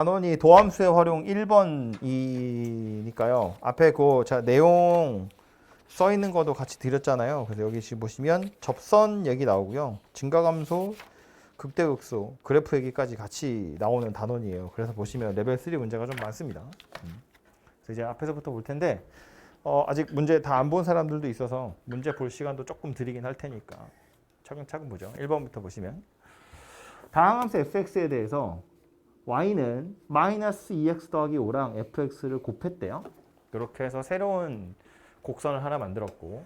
단원이 도함수의 활용 1번이니까요. 앞에 그 내용 써 있는 것도 같이 드렸잖아요. 그래서 여기 지금 보시면 접선 얘기 나오고요. 증가감소, 극대극소, 그래프 얘기까지 같이 나오는 단원이에요. 그래서 보시면 레벨 3 문제가 좀 많습니다. 그래서 이제 앞에서부터 볼 텐데 아직 문제 다 안 본 사람들도 있어서 문제 볼 시간도 조금 드리긴 할 테니까 차근차근 보죠. 1번부터 보시면 다항함수 fx에 대해서 y는 마이너스 2x 더하기 5랑 fx를 곱했대요. 이렇게 해서 새로운 곡선을 하나 만들었고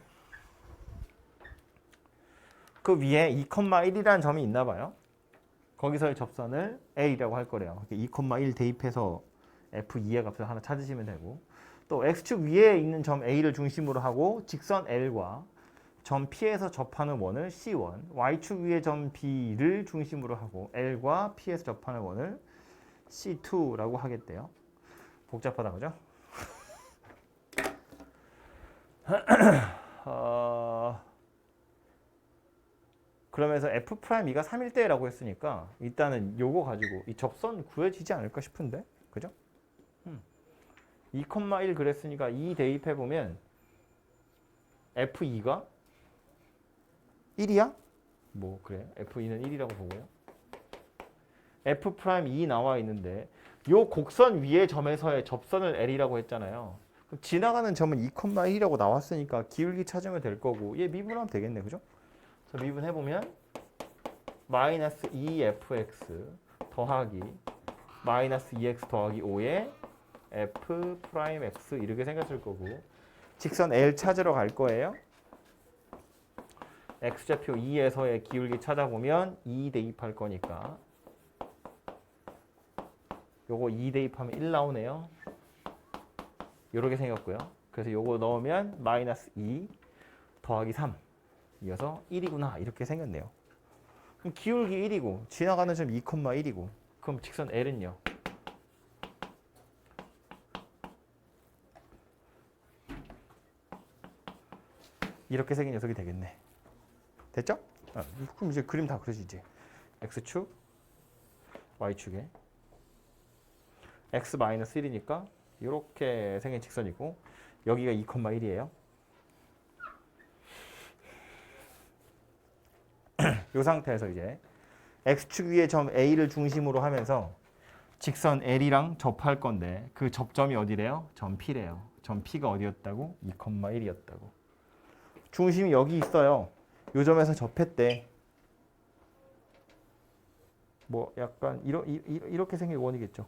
그 위에 2,1이라는 점이 있나 봐요. 거기서의 접선을 a라고 할 거래요. 2,1 대입해서 f2의 값을 하나 찾으시면 되고 또 x축 위에 있는 점 a를 중심으로 하고 직선 l과 점 P에서 접하는 원을 C1, y축 위의 점 B를 중심으로 하고 L과 P에서 접하는 원을 C2라고 하겠대요. 복잡하다 그죠? 그러면서 F'2가 3일대라고 했으니까 일단은 요거 가지고 이 접선 구해지지 않을까 싶은데 그죠? 2,1 그랬으니까 2 대입해보면 F2가 1이야? 뭐 그래 F2는 1이라고 보고요. F'2 나와 있는데 요 곡선 위의 점에서의 접선을 L이라고 했잖아요. 그럼 지나가는 점은 2,1이라고 나왔으니까 기울기 찾으면 될 거고 얘 미분하면 되겠네 그죠? 그래서 미분해보면 마이너스 2fx 더하기 마이너스 2x 더하기 5의 F'X 이렇게 생겼을 거고 직선 L 찾으러 갈 거예요. X좌표 2에서의 기울기 찾아보면 2 대입할 거니까 요거 2 대입하면 1 나오네요. 요렇게 생겼고요. 그래서 요거 넣으면 마이너스 2 더하기 3 이어서 1이구나 이렇게 생겼네요. 그럼 기울기 1이고 지나가는 점 2,1이고 그럼 직선 L은요? 이렇게 생긴 녀석이 되겠네. 됐죠? 그럼 이제 그림 다 그려지지. X축, Y축에 X-1이니까 이렇게 생긴 직선이고 여기가 2,1이에요. 이 상태에서 이제 X축 위에 점 A를 중심으로 하면서 직선 L이랑 접할 건데 그 접점이 어디래요? 점 P래요. 점 P가 어디였다고? 2,1이었다고. 중심이 여기 있어요. 요 점에서 접했대. 뭐 약간 이렇게 생긴 원이겠죠.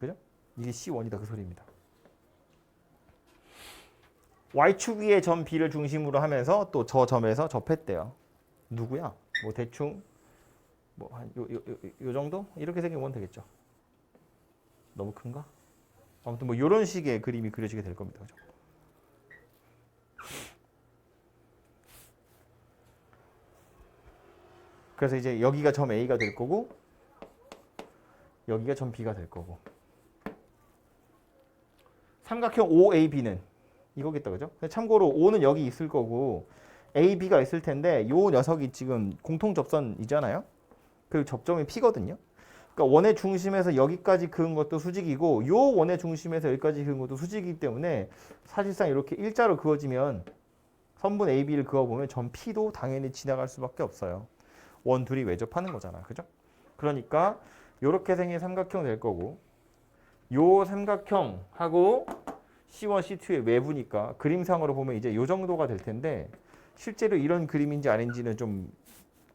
그죠? 이게 C1이다 그 소리입니다. Y축 위에 점 B를 중심으로 하면서 또 저 점에서 접했대요. 누구야? 뭐 대충 뭐 한 요 정도? 이렇게 생긴 원 되겠죠. 너무 큰가? 아무튼 뭐 이런 식의 그림이 그려지게 될 겁니다. 그죠? 그래서 이제 여기가 점 A가 될 거고 여기가 점 B가 될 거고 삼각형 OAB는 이거겠다 그죠? 참고로 O는 여기 있을 거고 AB가 있을 텐데 요 녀석이 지금 공통 접선이잖아요. 그 접점이 P거든요. 그러니까 원의 중심에서 여기까지 그은 것도 수직이고 요 원의 중심에서 여기까지 그은 것도 수직이기 때문에 사실상 이렇게 일자로 그어지면 선분 AB를 그어보면 점 P도 당연히 지나갈 수밖에 없어요. 원 둘이 외접하는 거잖아. 그죠? 그러니까 요렇게 생긴 삼각형 될 거고 요 삼각형하고 C1, C2의 외부니까 그림상으로 보면 이제 요 정도가 될 텐데 실제로 이런 그림인지 아닌지는 좀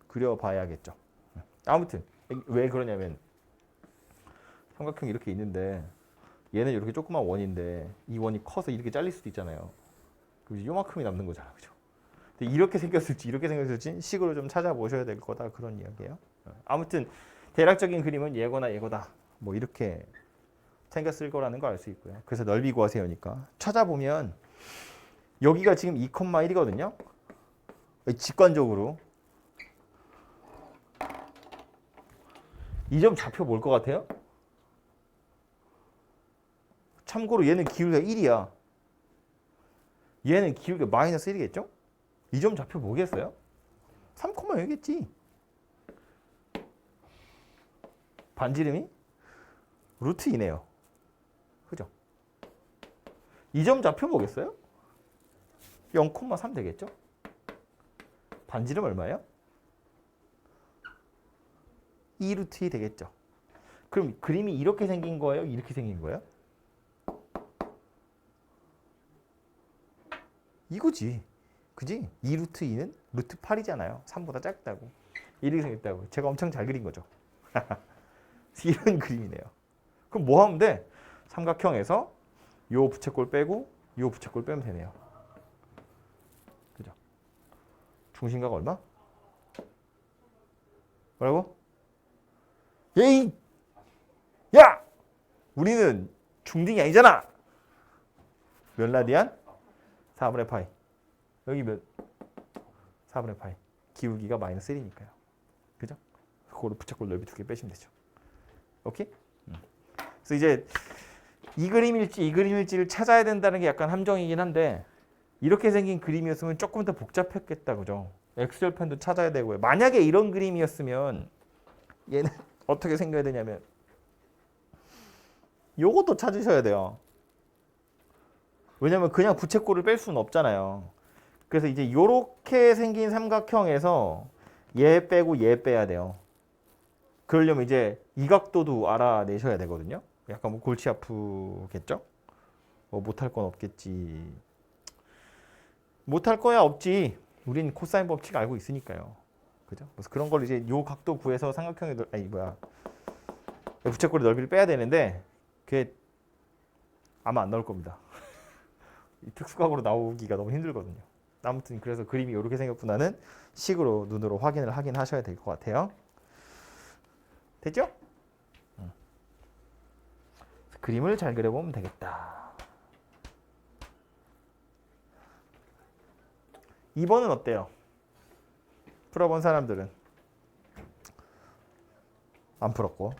그려봐야겠죠. 아무튼 왜 그러냐면 삼각형이 이렇게 있는데 얘는 이렇게 조그만 원인데 이 원이 커서 이렇게 잘릴 수도 있잖아요. 그럼 요만큼이 남는 거잖아. 그죠? 근데 이렇게 생겼을지 식으로 좀 찾아보셔야 될 거다 그런 이야기예요. 아무튼 대략적인 그림은 얘거나 얘거다. 뭐 이렇게 생겼을 거라는 거 알 수 있고요. 그래서 넓이 구하세요니까 찾아보면 여기가 지금 2,1이거든요. 직관적으로 이 점 좌표 뭘 것 같아요? 참고로 얘는 기울기가 1이야. 얘는 기울기가 마이너스 1이겠죠? 이 점 좌표 뭐겠어요? 3,0겠지. 반지름이 루트 2네요. 그죠? 이 점 좌표 뭐겠어요? 0,3 되겠죠? 반지름 얼마예요? 2 루트 2 되겠죠? 그럼 그림이 이렇게 생긴 거예요? 이렇게 생긴 거예요? 이거지. 그지? 2 루트 2는 루트 8이잖아요. 3보다 작다고. 이렇게 생겼다고. 제가 엄청 잘 그린 거죠. 이런 그림이네요. 그럼 뭐 하면 돼? 삼각형에서 요 부채꼴 빼고 요 부채꼴 빼면 되네요. 그죠? 중심각 얼마? 뭐라고? 예이! 야! 우리는 중딩이 아니잖아! 몇 라디안? 4분의 파이. 여기 몇? 4분의 파이. 기울기가 마이너스 1이니까요. 그죠? 그거로 부채꼴 넓이 2개 빼시면 되죠. 오케이? 그래서 이제 이 그림일지 이 그림일지를 찾아야 된다는 게 약간 함정이긴 한데 이렇게 생긴 그림이었으면 조금 더 복잡했겠다. 그죠? X절편도 찾아야 되고요. 만약에 이런 그림이었으면 얘는 어떻게 생겨야 되냐면 요것도 찾으셔야 돼요. 왜냐면 그냥 부채꼴을 뺄 수는 없잖아요. 그래서 이제 요렇게 생긴 삼각형에서 얘 빼고 얘 빼야 돼요. 그러려면 이제 이 각도도 알아내셔야 되거든요. 약간 뭐 골치 아프겠죠? 뭐 못할 건 없겠지. 못할 거야 없지. 우린 코사인 법칙 알고 있으니까요. 그죠? 그래서 그런 걸 이제 요 각도 구해서 삼각형의 부채꼴의 넓이를 빼야 되는데 그게 아마 안 나올 겁니다. 이 특수각으로 나오기가 너무 힘들거든요. 아무튼 그래서 그림이 이렇게 생겼구나는 식으로 눈으로 확인을 하긴 하셔야 될 것 같아요. 됐죠? 그림을 잘 그려보면 되겠다. 2번은 어때요? 풀어본 사람들은 안 풀었고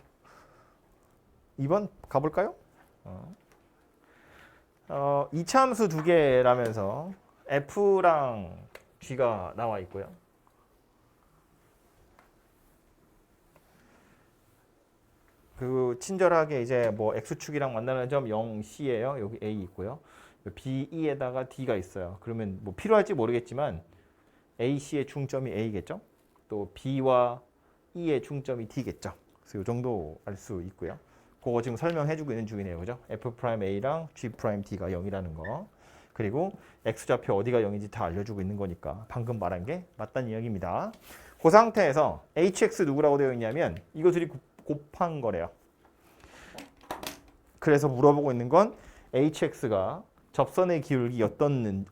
2번 가볼까요? 이차함수 두 개라면서 F랑 G가 나와 있고요. 그 친절하게 이제 뭐 X축이랑 만나는 점 0C예요. 여기 A 있고요. B2에다가 D가 있어요. 그러면 뭐 필요할지 모르겠지만 AC의 중점이 A겠죠. 또 B와 E의 중점이 D겠죠. 그래서 이 정도 알 수 있고요. 그거 지금 설명해주고 있는 중이네요. 그죠? F'A랑 G'D가 0이라는 거. 그리고 X좌표 어디가 0인지 다 알려주고 있는 거니까 방금 말한 게 맞다는 이야기입니다. 그 상태에서 HX 누구라고 되어 있냐면 이거 둘이 곱한 거래요. 그래서 물어보고 있는 건 HX가 접선의 기울기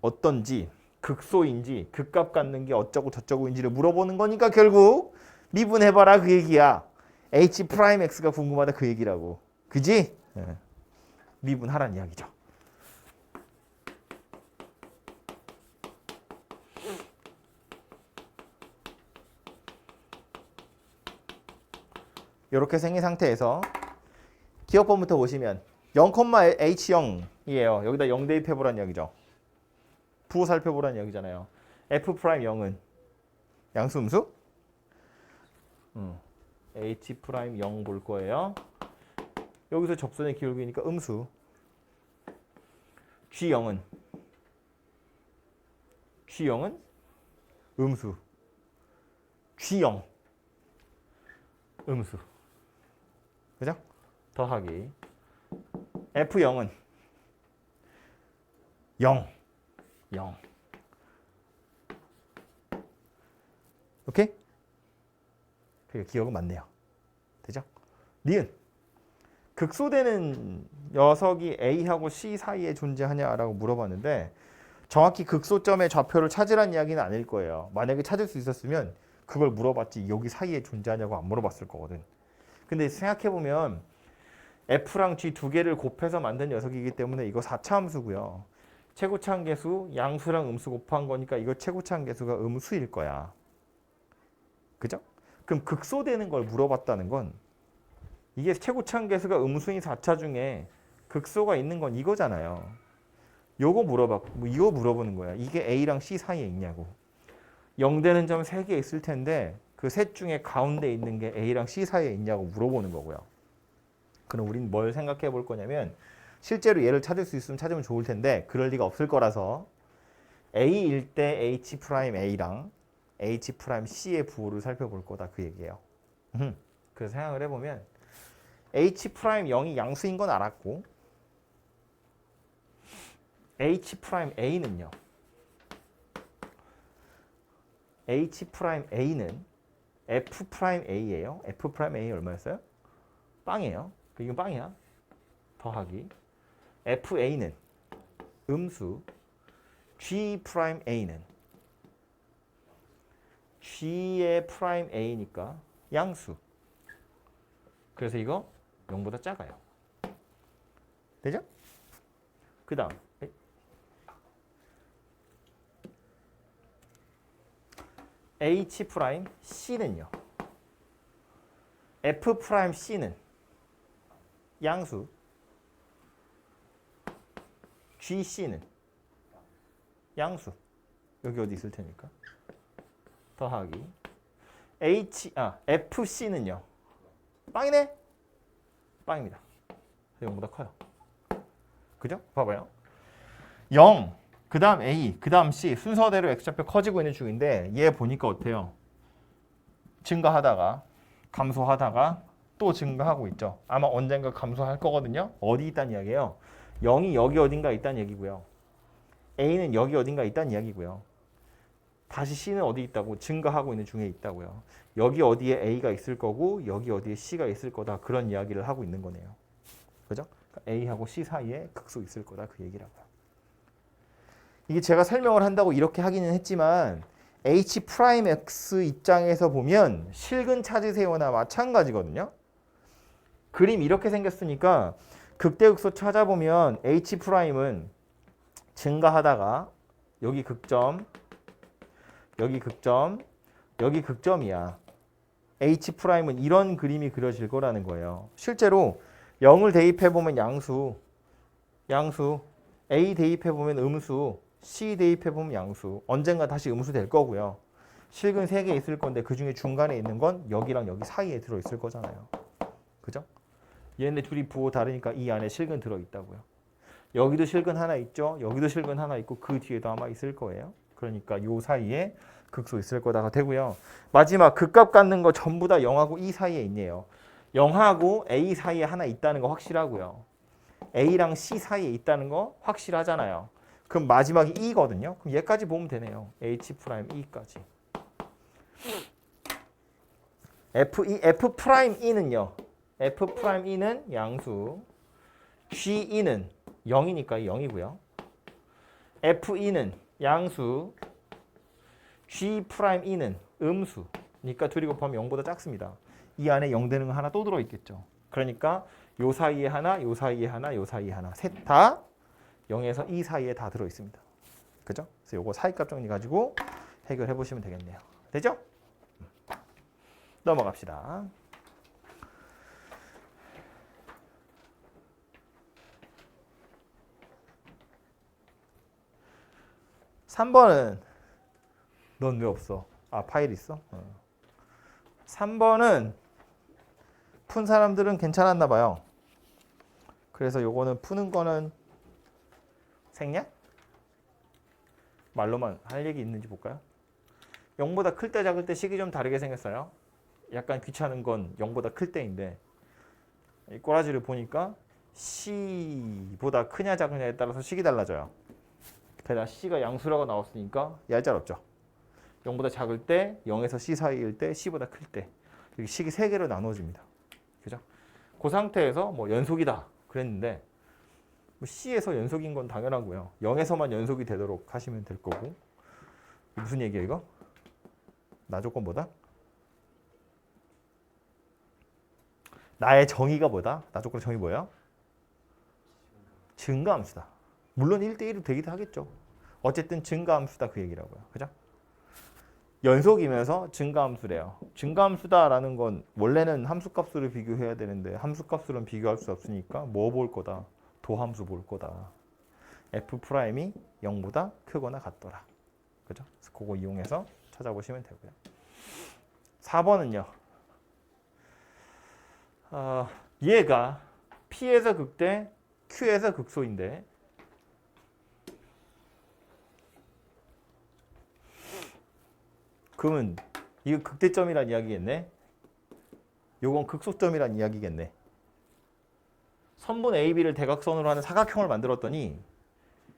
어떤지 극소인지 극값 갖는 게 어쩌고 저쩌고인지를 물어보는 거니까 결국 미분해봐라 그 얘기야. H'X가 궁금하다 그 얘기라고. 그지? 네. 미분하란 이야기죠. 이렇게 생긴 상태에서 기억법부터 보시면 0,H0이에요. 여기다 0 대입해보란 이야기죠. 부호 살펴보란 이야기잖아요. F'0은 양수음수? H'0 볼 거예요. 여기서 접선의 기울기니까 음수. G0은 음수. G0 음수. 그죠? 더하기 F0은 0 오케이? 그게 기억은 맞네요. 되죠? 니은 극소되는 녀석이 A하고 C 사이에 존재하냐라고 물어봤는데 정확히 극소점의 좌표를 찾으라는 이야기는 아닐 거예요. 만약에 찾을 수 있었으면 그걸 물어봤지 여기 사이에 존재하냐고 안 물어봤을 거거든. 근데 생각해보면 F랑 G 두 개를 곱해서 만든 녀석이기 때문에 이거 4차 함수고요. 최고차 함계수 양수랑 음수 곱한 거니까 이거 최고차 함계수가 음수일 거야. 그죠? 그럼 극소되는 걸 물어봤다는 건 이게 최고차 함계수가 음수인 4차 중에 극소가 있는 건 이거잖아요. 이거 물어보는 거야. 이게 A랑 C 사이에 있냐고. 0 되는 점 3개 있을 텐데 그 셋 중에 가운데 있는 게 A랑 C 사이에 있냐고 물어보는 거고요. 그럼 우린 뭘 생각해 볼 거냐면 실제로 얘를 찾을 수 있으면 찾으면 좋을 텐데 그럴 리가 없을 거라서 A일 때 H'A랑 H'C의 부호를 살펴볼 거다 그 얘기예요. 그래서 생각을 해보면 H'0이 양수인 건 알았고 H'A는요. H'A는 F'A예요. F'A 얼마였어요? 빵이에요. 이건 빵이야. 더하기 FA는 음수 G'A는 G의 프라임 A니까 양수. 그래서 이거 0보다 작아요. 되죠? 그 다음 H'C는요. F'C는 양수 GC는 양수. 여기 어디 있을 테니까. 더하기 FC는요. 빵이네? 빵입니다. 0보다 커요. 그죠? 봐봐요. 0, 그 다음 A, 그 다음 C 순서대로 X좌표 커지고 있는 중인데 얘 보니까 어때요? 증가하다가 감소하다가 또 증가하고 있죠. 아마 언젠가 감소할 거거든요. 어디 있다는 이야기예요? 0이 여기 어딘가 있다는 얘기고요. A는 여기 어딘가 있다는 이야기고요. 다시 C는 어디 있다고? 증가하고 있는 중에 있다고요. 여기 어디에 A가 있을 거고 여기 어디에 C가 있을 거다. 그런 이야기를 하고 있는 거네요. 그죠? 그러니까 A하고 C 사이에 극소 있을 거다. 그 얘기라고요. 이게 제가 설명을 한다고 이렇게 하기는 했지만 H'X 입장에서 보면 실근 찾으세요나 마찬가지거든요. 그림 이렇게 생겼으니까 극대극소 찾아보면 H'은 증가하다가 여기 극점, 여기 극점, 여기 극점이야. H'은 이런 그림이 그려질 거라는 거예요. 실제로 0을 대입해보면 양수, A 대입해보면 음수, C 대입해보면 양수. 언젠가 다시 음수 될 거고요. 실근 3개 있을 건데 그 중에 중간에 있는 건 여기랑 여기 사이에 들어있을 거잖아요. 그죠? 얘네 둘이 부호 다르니까 이 안에 실근 들어있다고요. 여기도 실근 하나 있죠. 여기도 실근 하나 있고 그 뒤에도 아마 있을 거예요. 그러니까 요 사이에 극소 있을 거다가 되고요. 마지막 극값 갖는 거 전부 다 0하고 2 사이에 있네요. 0하고 A 사이에 하나 있다는 거 확실하고요. A랑 C 사이에 있다는 거 확실하잖아요. 그럼 마지막이 2거든요. 그럼 얘까지 보면 되네요. H'E까지. F'E는요. F'E는 양수. G'는 0이니까 0이고요. F'E는 양수. G'E는 음수. 그러니까 둘이 곱하면 0보다 작습니다. 이 안에 0 되는 거 하나 또 들어있겠죠. 그러니까 요 사이에 하나, 요 사이에 하나, 요 사이에 하나. 셋 다 0에서 2 사이에 다 들어있습니다. 그죠? 그래서 요거 사이값 정리 가지고 해결해 보시면 되겠네요. 되죠? 넘어갑시다. (3번은) 넌 왜 없어? 아, 파일 있어? 3번은 푼 사람들은 괜찮았나 봐요. 그래서 요거는 푸는 거는 생략? 말로만 할 얘기 있는지 볼까요? 0보다 클 때 작을 때 식이 좀 다르게 생겼어요. 약간 귀찮은 건 0보다 클 때인데 이 꼬라지를 보니까 C보다 크냐 작으냐에 따라서 식이 달라져요. 게다가 C가 양수라고 나왔으니까 얄짤없죠. 0보다 작을 때, 0에서 C 사이일 때, C보다 클 때 이렇게 식이 3개로 나눠집니다. 그죠? 그 상태에서 뭐 연속이다 그랬는데 C에서 연속인 건 당연하고요. 0에서만 연속이 되도록 하시면 될 거고. 무슨 얘기야 이거? 나 조건보다? 나의 정의가 뭐다? 나 조건의 정의 뭐예요? 증가함수다. 물론 1대1로 되기도 하겠죠. 어쨌든 증가함수다 그 얘기라고요. 그죠? 연속이면서 증가함수래요. 증가함수다라는 건 원래는 함수값수를 비교해야 되는데 함수값수는 비교할 수 없으니까 뭐 볼 거다? 도함수 볼 거다. F'이 0보다 크거나 같더라. 그죠? 그래서 그거 이용해서 찾아보시면 되고요. 4번은요. 얘가 P에서 극대, Q에서 극소인데 그러면 이거 극대점이란 이야기겠네. 요건 극소점이란 이야기겠네. 선분 AB를 대각선으로 하는 사각형을 만들었더니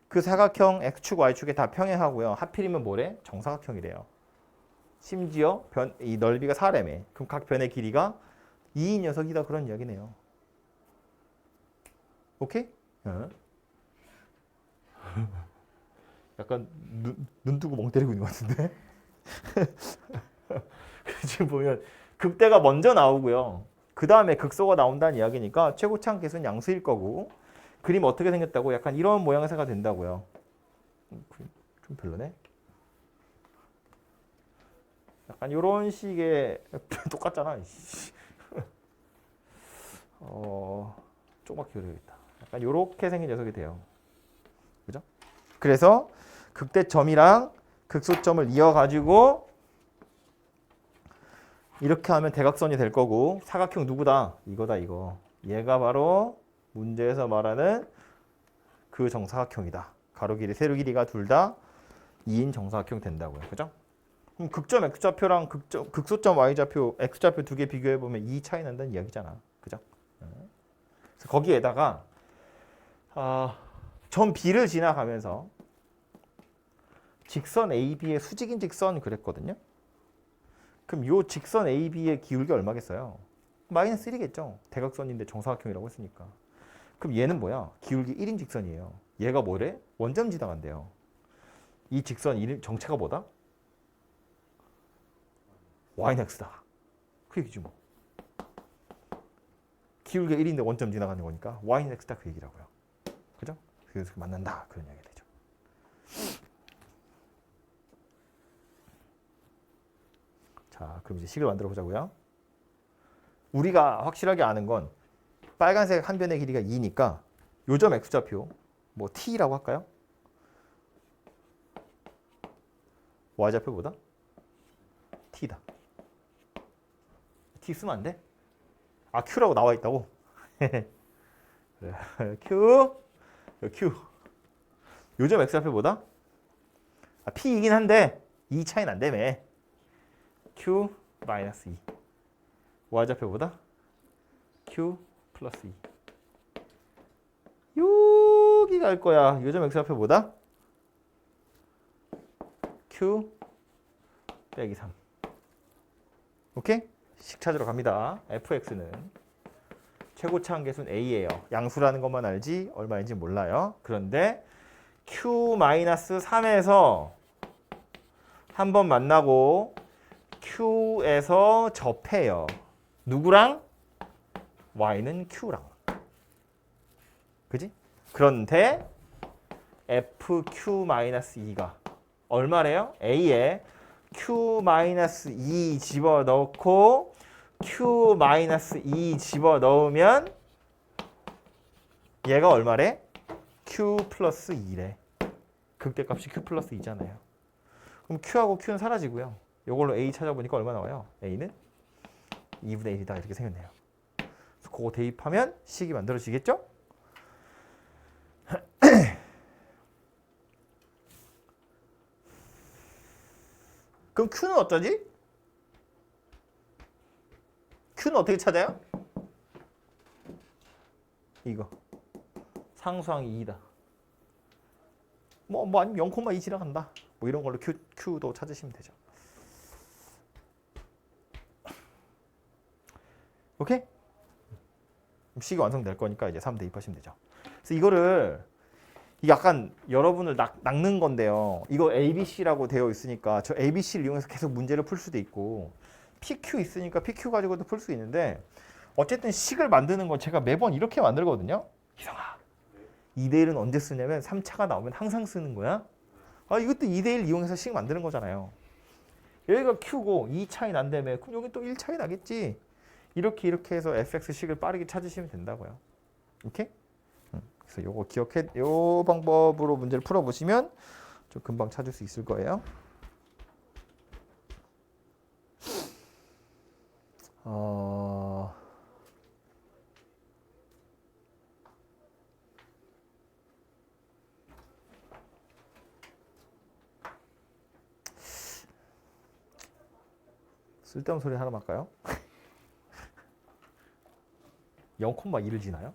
그 사각형 X축, Y축에 다 평행하고요. 하필이면 뭐래? 정사각형이래요. 심지어 이 넓이가 4래매. 그럼 각 변의 길이가 2인 녀석이다 그런 이야기네요. 오케이? 약간 눈 뜨고 멍 때리고 있는 것 같은데? 지금 보면 극대가 먼저 나오고요. 그 다음에 극소가 나온다는 이야기니까 최고차항 계수는 양수일 거고 그림 어떻게 생겼다고? 약간 이런 모양새가 된다고요. 좀 별로네. 약간 이런 식의 똑같잖아. 조금만 기울여야겠다. 약간 이렇게 생긴 녀석이 돼요. 그죠? 그래서 극대점이랑 극소점을 이어가지고 이렇게 하면 대각선이 될 거고 사각형 누구다? 이거다 이거. 얘가 바로 문제에서 말하는 그 정사각형이다. 가로 길이, 세로 길이가 둘 다 2인 정사각형 된다고요. 그죠? 그럼 극점 X좌표랑 극소점 Y좌표, X좌표 두 개 비교해보면 2 차이 난다는 이야기잖아. 그죠? 그래서 거기에다가 점 B를 지나가면서 직선 AB의 수직인 직선 그랬거든요. 그럼 요 직선 AB의 기울기 얼마겠어요? 마이너스 1이겠죠. 대각선인데 정사각형이라고 했으니까. 그럼 얘는 뭐야? 기울기 1인 직선이에요. 얘가 뭐래? 원점 지나간대요. 이 직선 정체가 뭐다? y는 x다. 그 얘기지 뭐. 기울기가 1인데 원점 지나가는 거니까 y는 x다 그 얘기라고요. 그죠? 그래서 만난다 그런 얘기가 되죠. 자, 그럼 이제 식을 만들어 보자고요. 우리가 확실하게 아는 건 빨간색 한 변의 길이가 2니까 요점 x좌표 뭐 t라고 할까요? y좌표보다 t다. t 쓰면 안 돼? 아, q라고 나와 있다고? q 요점 x좌표보다 p이긴 한데 2 차이는 안 되네. q 마이너스 2 y좌표보다 q 플러스 2 여기 갈 거야. 요점 x좌표보다 q 빼기 3. 오케이? 식 찾으러 갑니다. fx는 최고차항 계수는 a예요. 양수라는 것만 알지 얼마인지 몰라요. 그런데 q-3에서 한 번 만나고 q에서 접해요. 누구랑? y는 q랑. 그지? 그런데 fq-2가 얼마래요? a에 q-2 집어넣고 q-2 집어넣으면 얘가 얼마래? q 플러스 2래. 극대값이 q 플러스 2잖아요. 그럼 q하고 q는 사라지고요. 이걸로 a 찾아보니까 얼마 나와요? a는 2분의 1이다 이렇게 생겼네요. 그래서 그거 대입하면 식이 만들어지겠죠? 그럼 q는 어쩌지? q는 어떻게 찾아요? 이거 상수항이 2다. 뭐 아니면 0,2 지나간다. 뭐 이런 걸로 q도 찾으시면 되죠. 오케이? 식이 완성될 거니까 이제 3 대입하시면 되죠. 그래서 이거를 약간 여러분을 낚는 건데요. 이거 ABC라고 되어 있으니까 저 ABC를 이용해서 계속 문제를 풀 수도 있고 PQ 있으니까 PQ 가지고도 풀 수 있는데 어쨌든 식을 만드는 건 제가 매번 이렇게 만들거든요. 희성아, 2대1은 언제 쓰냐면 3차가 나오면 항상 쓰는 거야. 이것도 2대1 이용해서 식 만드는 거잖아요. 여기가 Q고 2 차이 난다며. 그럼 여기 또 1 차이 나겠지. 이렇게 해서 fx식을 빠르게 찾으시면 된다고요. 오케이? 그래서 요거 기억해, 요 방법으로 문제를 풀어보시면 좀 금방 찾을 수 있을 거예요. 어... 쓸데없는 소리 하나 할까요? 0,2를 지나요?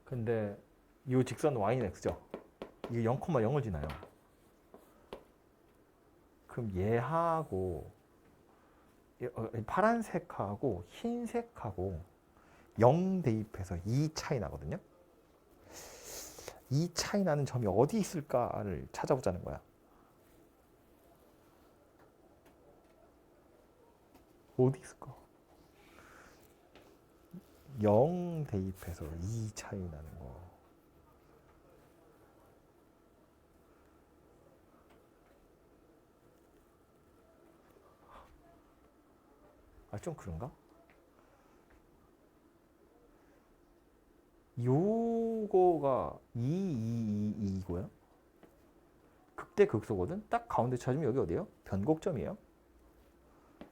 근데 이 직선 y는 x죠. 이게 0,0을 지나요. 그럼 얘하고 파란색하고 흰색하고 0 대입해서 2 차이 나거든요. 이 차이 나는 점이 어디 있을까를 찾아보자는 거야. 어디 있을까? 0 대입해서 2 차이 나는 거. 아, 좀 그런가? 요거가 2, 2, 2, 2고요. 극대 극소거든. 딱 가운데 찾으면 여기 어디예요? 변곡점이에요.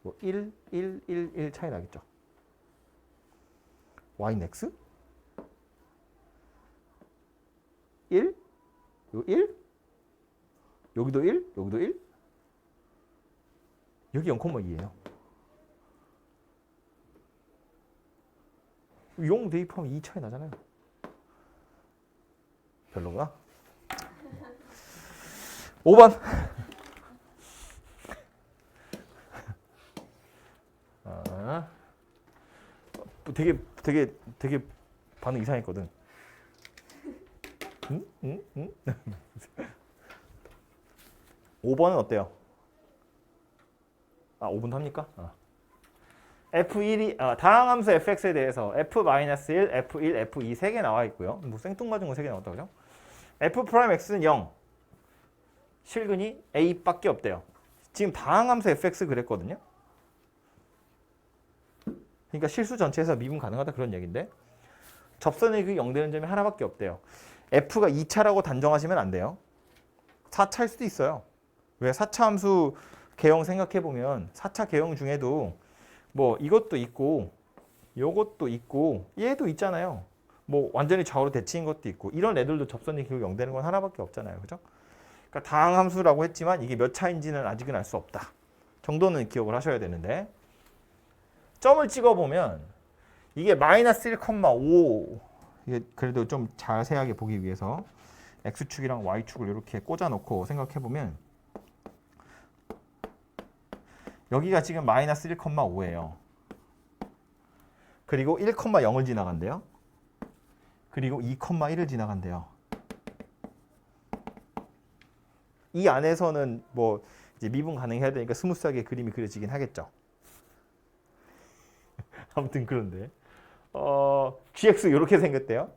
뭐 1, 1, 1, 1 차이 나겠죠. y는 x? 1? 요 1? 여기도 1? 여기도 1? 여기 0,2예요. 0 대입하면 2 차이 나잖아요. 별로구나. 5번. 아, 되게 반응 이상했거든. 응? 응? 응? 5번은 어때요? 아, 5번도 합니까? F1이 다항함수 fx에 대해서 f-1, f1, f2 세 개 나와 있고요. 뭐 생뚱맞은 거 세 개 나왔다 그죠? f'(x는 0, 실근이 a밖에 없대요. 지금 다항함수 fx 그랬거든요. 그러니까 실수 전체에서 미분 가능하다 그런 얘기인데 접선의 그 0 되는 점이 하나밖에 없대요. f가 2차라고 단정하시면 안 돼요. 4차일 수도 있어요. 왜 4차 함수 개형 생각해 보면 4차 개형 중에도 뭐 이것도 있고 요것도 있고 얘도 있잖아요. 뭐 완전히 좌우로 대칭인 것도 있고 이런 애들도 접선의 기호 0 되는 건 하나밖에 없잖아요. 그죠? 그러니까 다항함수라고 했지만 이게 몇 차인지는 아직은 알 수 없다. 정도는 기억을 하셔야 되는데 점을 찍어보면 이게 마이너스 1,5 이게 그래도 좀 자세하게 보기 위해서 x축이랑 y축을 이렇게 꽂아놓고 생각해보면 여기가 지금 마이너스 1,5예요. 그리고 1,0을 지나간대요. 그리고 2,1을 지나간대요. 이 안에서는 뭐 이제 미분 가능해야 되니까 스무스하게 그림이 그려지긴 하겠죠. 아무튼 그런데 gx 이렇게 생겼대요.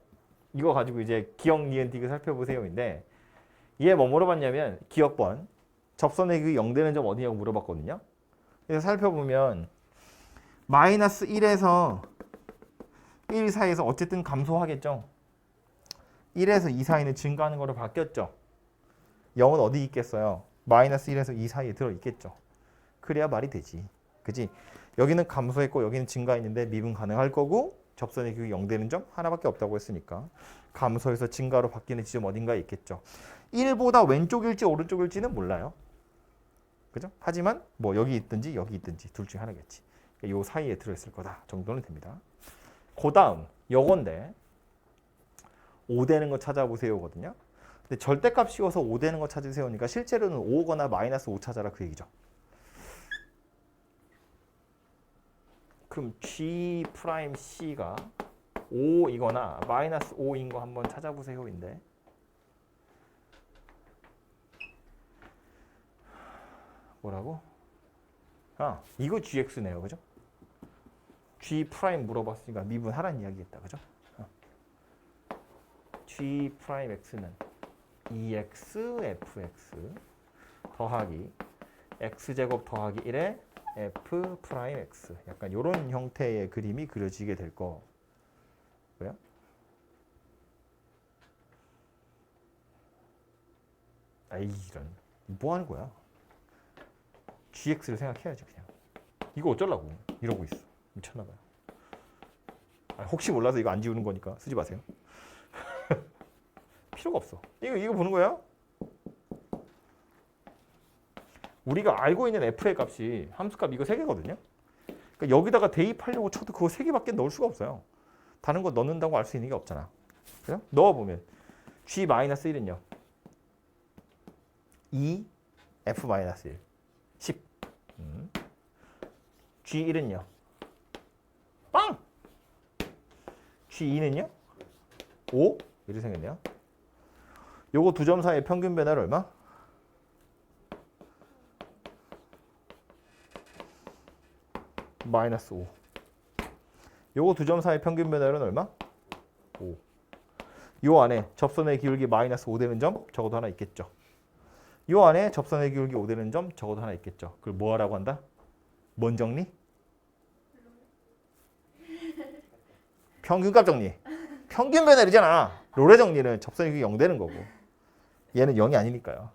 이거 가지고 이제 기억 니은 딕을 살펴보세요인데 얘 뭐 물어봤냐면 기억번 접선의 그 0 되는 점 어디냐고 물어봤거든요. 그래서 살펴보면 마이너스 1에서 1 사이에서 어쨌든 감소하겠죠. 1에서 2 사이는 증가하는 거로 바뀌었죠. 0은 어디 있겠어요? 마이너스 1에서 2 사이에 들어있겠죠. 그래야 말이 되지. 그지? 여기는 감소했고 여기는 증가했는데 미분 가능할 거고 접선의 기울기 0 되는 점 하나밖에 없다고 했으니까 감소해서 증가로 바뀌는 지점 어딘가에 있겠죠. 1보다 왼쪽일지 오른쪽일지는 몰라요. 그죠? 하지만 뭐 여기 있든지 여기 있든지 둘 중에 하나겠지. 요 사이에 들어있을 거다 정도는 됩니다. 그 다음 요건데 5 되는 거 찾아보세요거든요. 근데 절대값 씌워서 5 되는 거 찾으세요니까 실제로는 5거나 마이너스 5 찾아라 그 얘기죠. 그럼 G'C가 5이거나 마이너스 5인 거 한번 찾아보세요인데 뭐라고? 이거 GX네요. 그죠? G' 물어봤으니까 미분하라는 이야기겠다. 그죠? G'X는 EX, FX 더하기 X제곱 더하기 1에 F'X 약간 이런 형태의 그림이 그려지게 될 거고요. 아이 이런 뭐 하는 거야? gx를 생각해야지 그냥. 이거 어쩌려고 이러고 있어. 미쳤나 봐요. 혹시 몰라서 이거 안 지우는 거니까 쓰지 마세요. 필요가 없어. 이거 보는 거야? 우리가 알고 있는 f의 값이 함수값 이거 3개거든요. 그러니까 여기다가 대입하려고 쳐도 그거 3개밖에 넣을 수가 없어요. 다른 거 넣는다고 알 수 있는 게 없잖아. 그죠? 넣어보면 g-1은요. 2 f-1 10 g1은요. 빵! g2는요. 5 이렇게 생겼네요. 요거 두 점 사이의 평균 변화를 얼마? 마이너스 5. 요거 두 점 사이의 평균 변화는 얼마? 5. 요 안에 접선의 기울기 마이너스 5 되는 점 적어도 하나 있겠죠. 요 안에 접선의 기울기 5 되는 점 적어도 하나 있겠죠. 그걸 뭐 하라고 한다? 뭔 정리? 평균값 정리. 평균 변화이잖아. 롤의 정리는 접선의 기울기 0 되는 거고. 얘는 0이 아니니까요.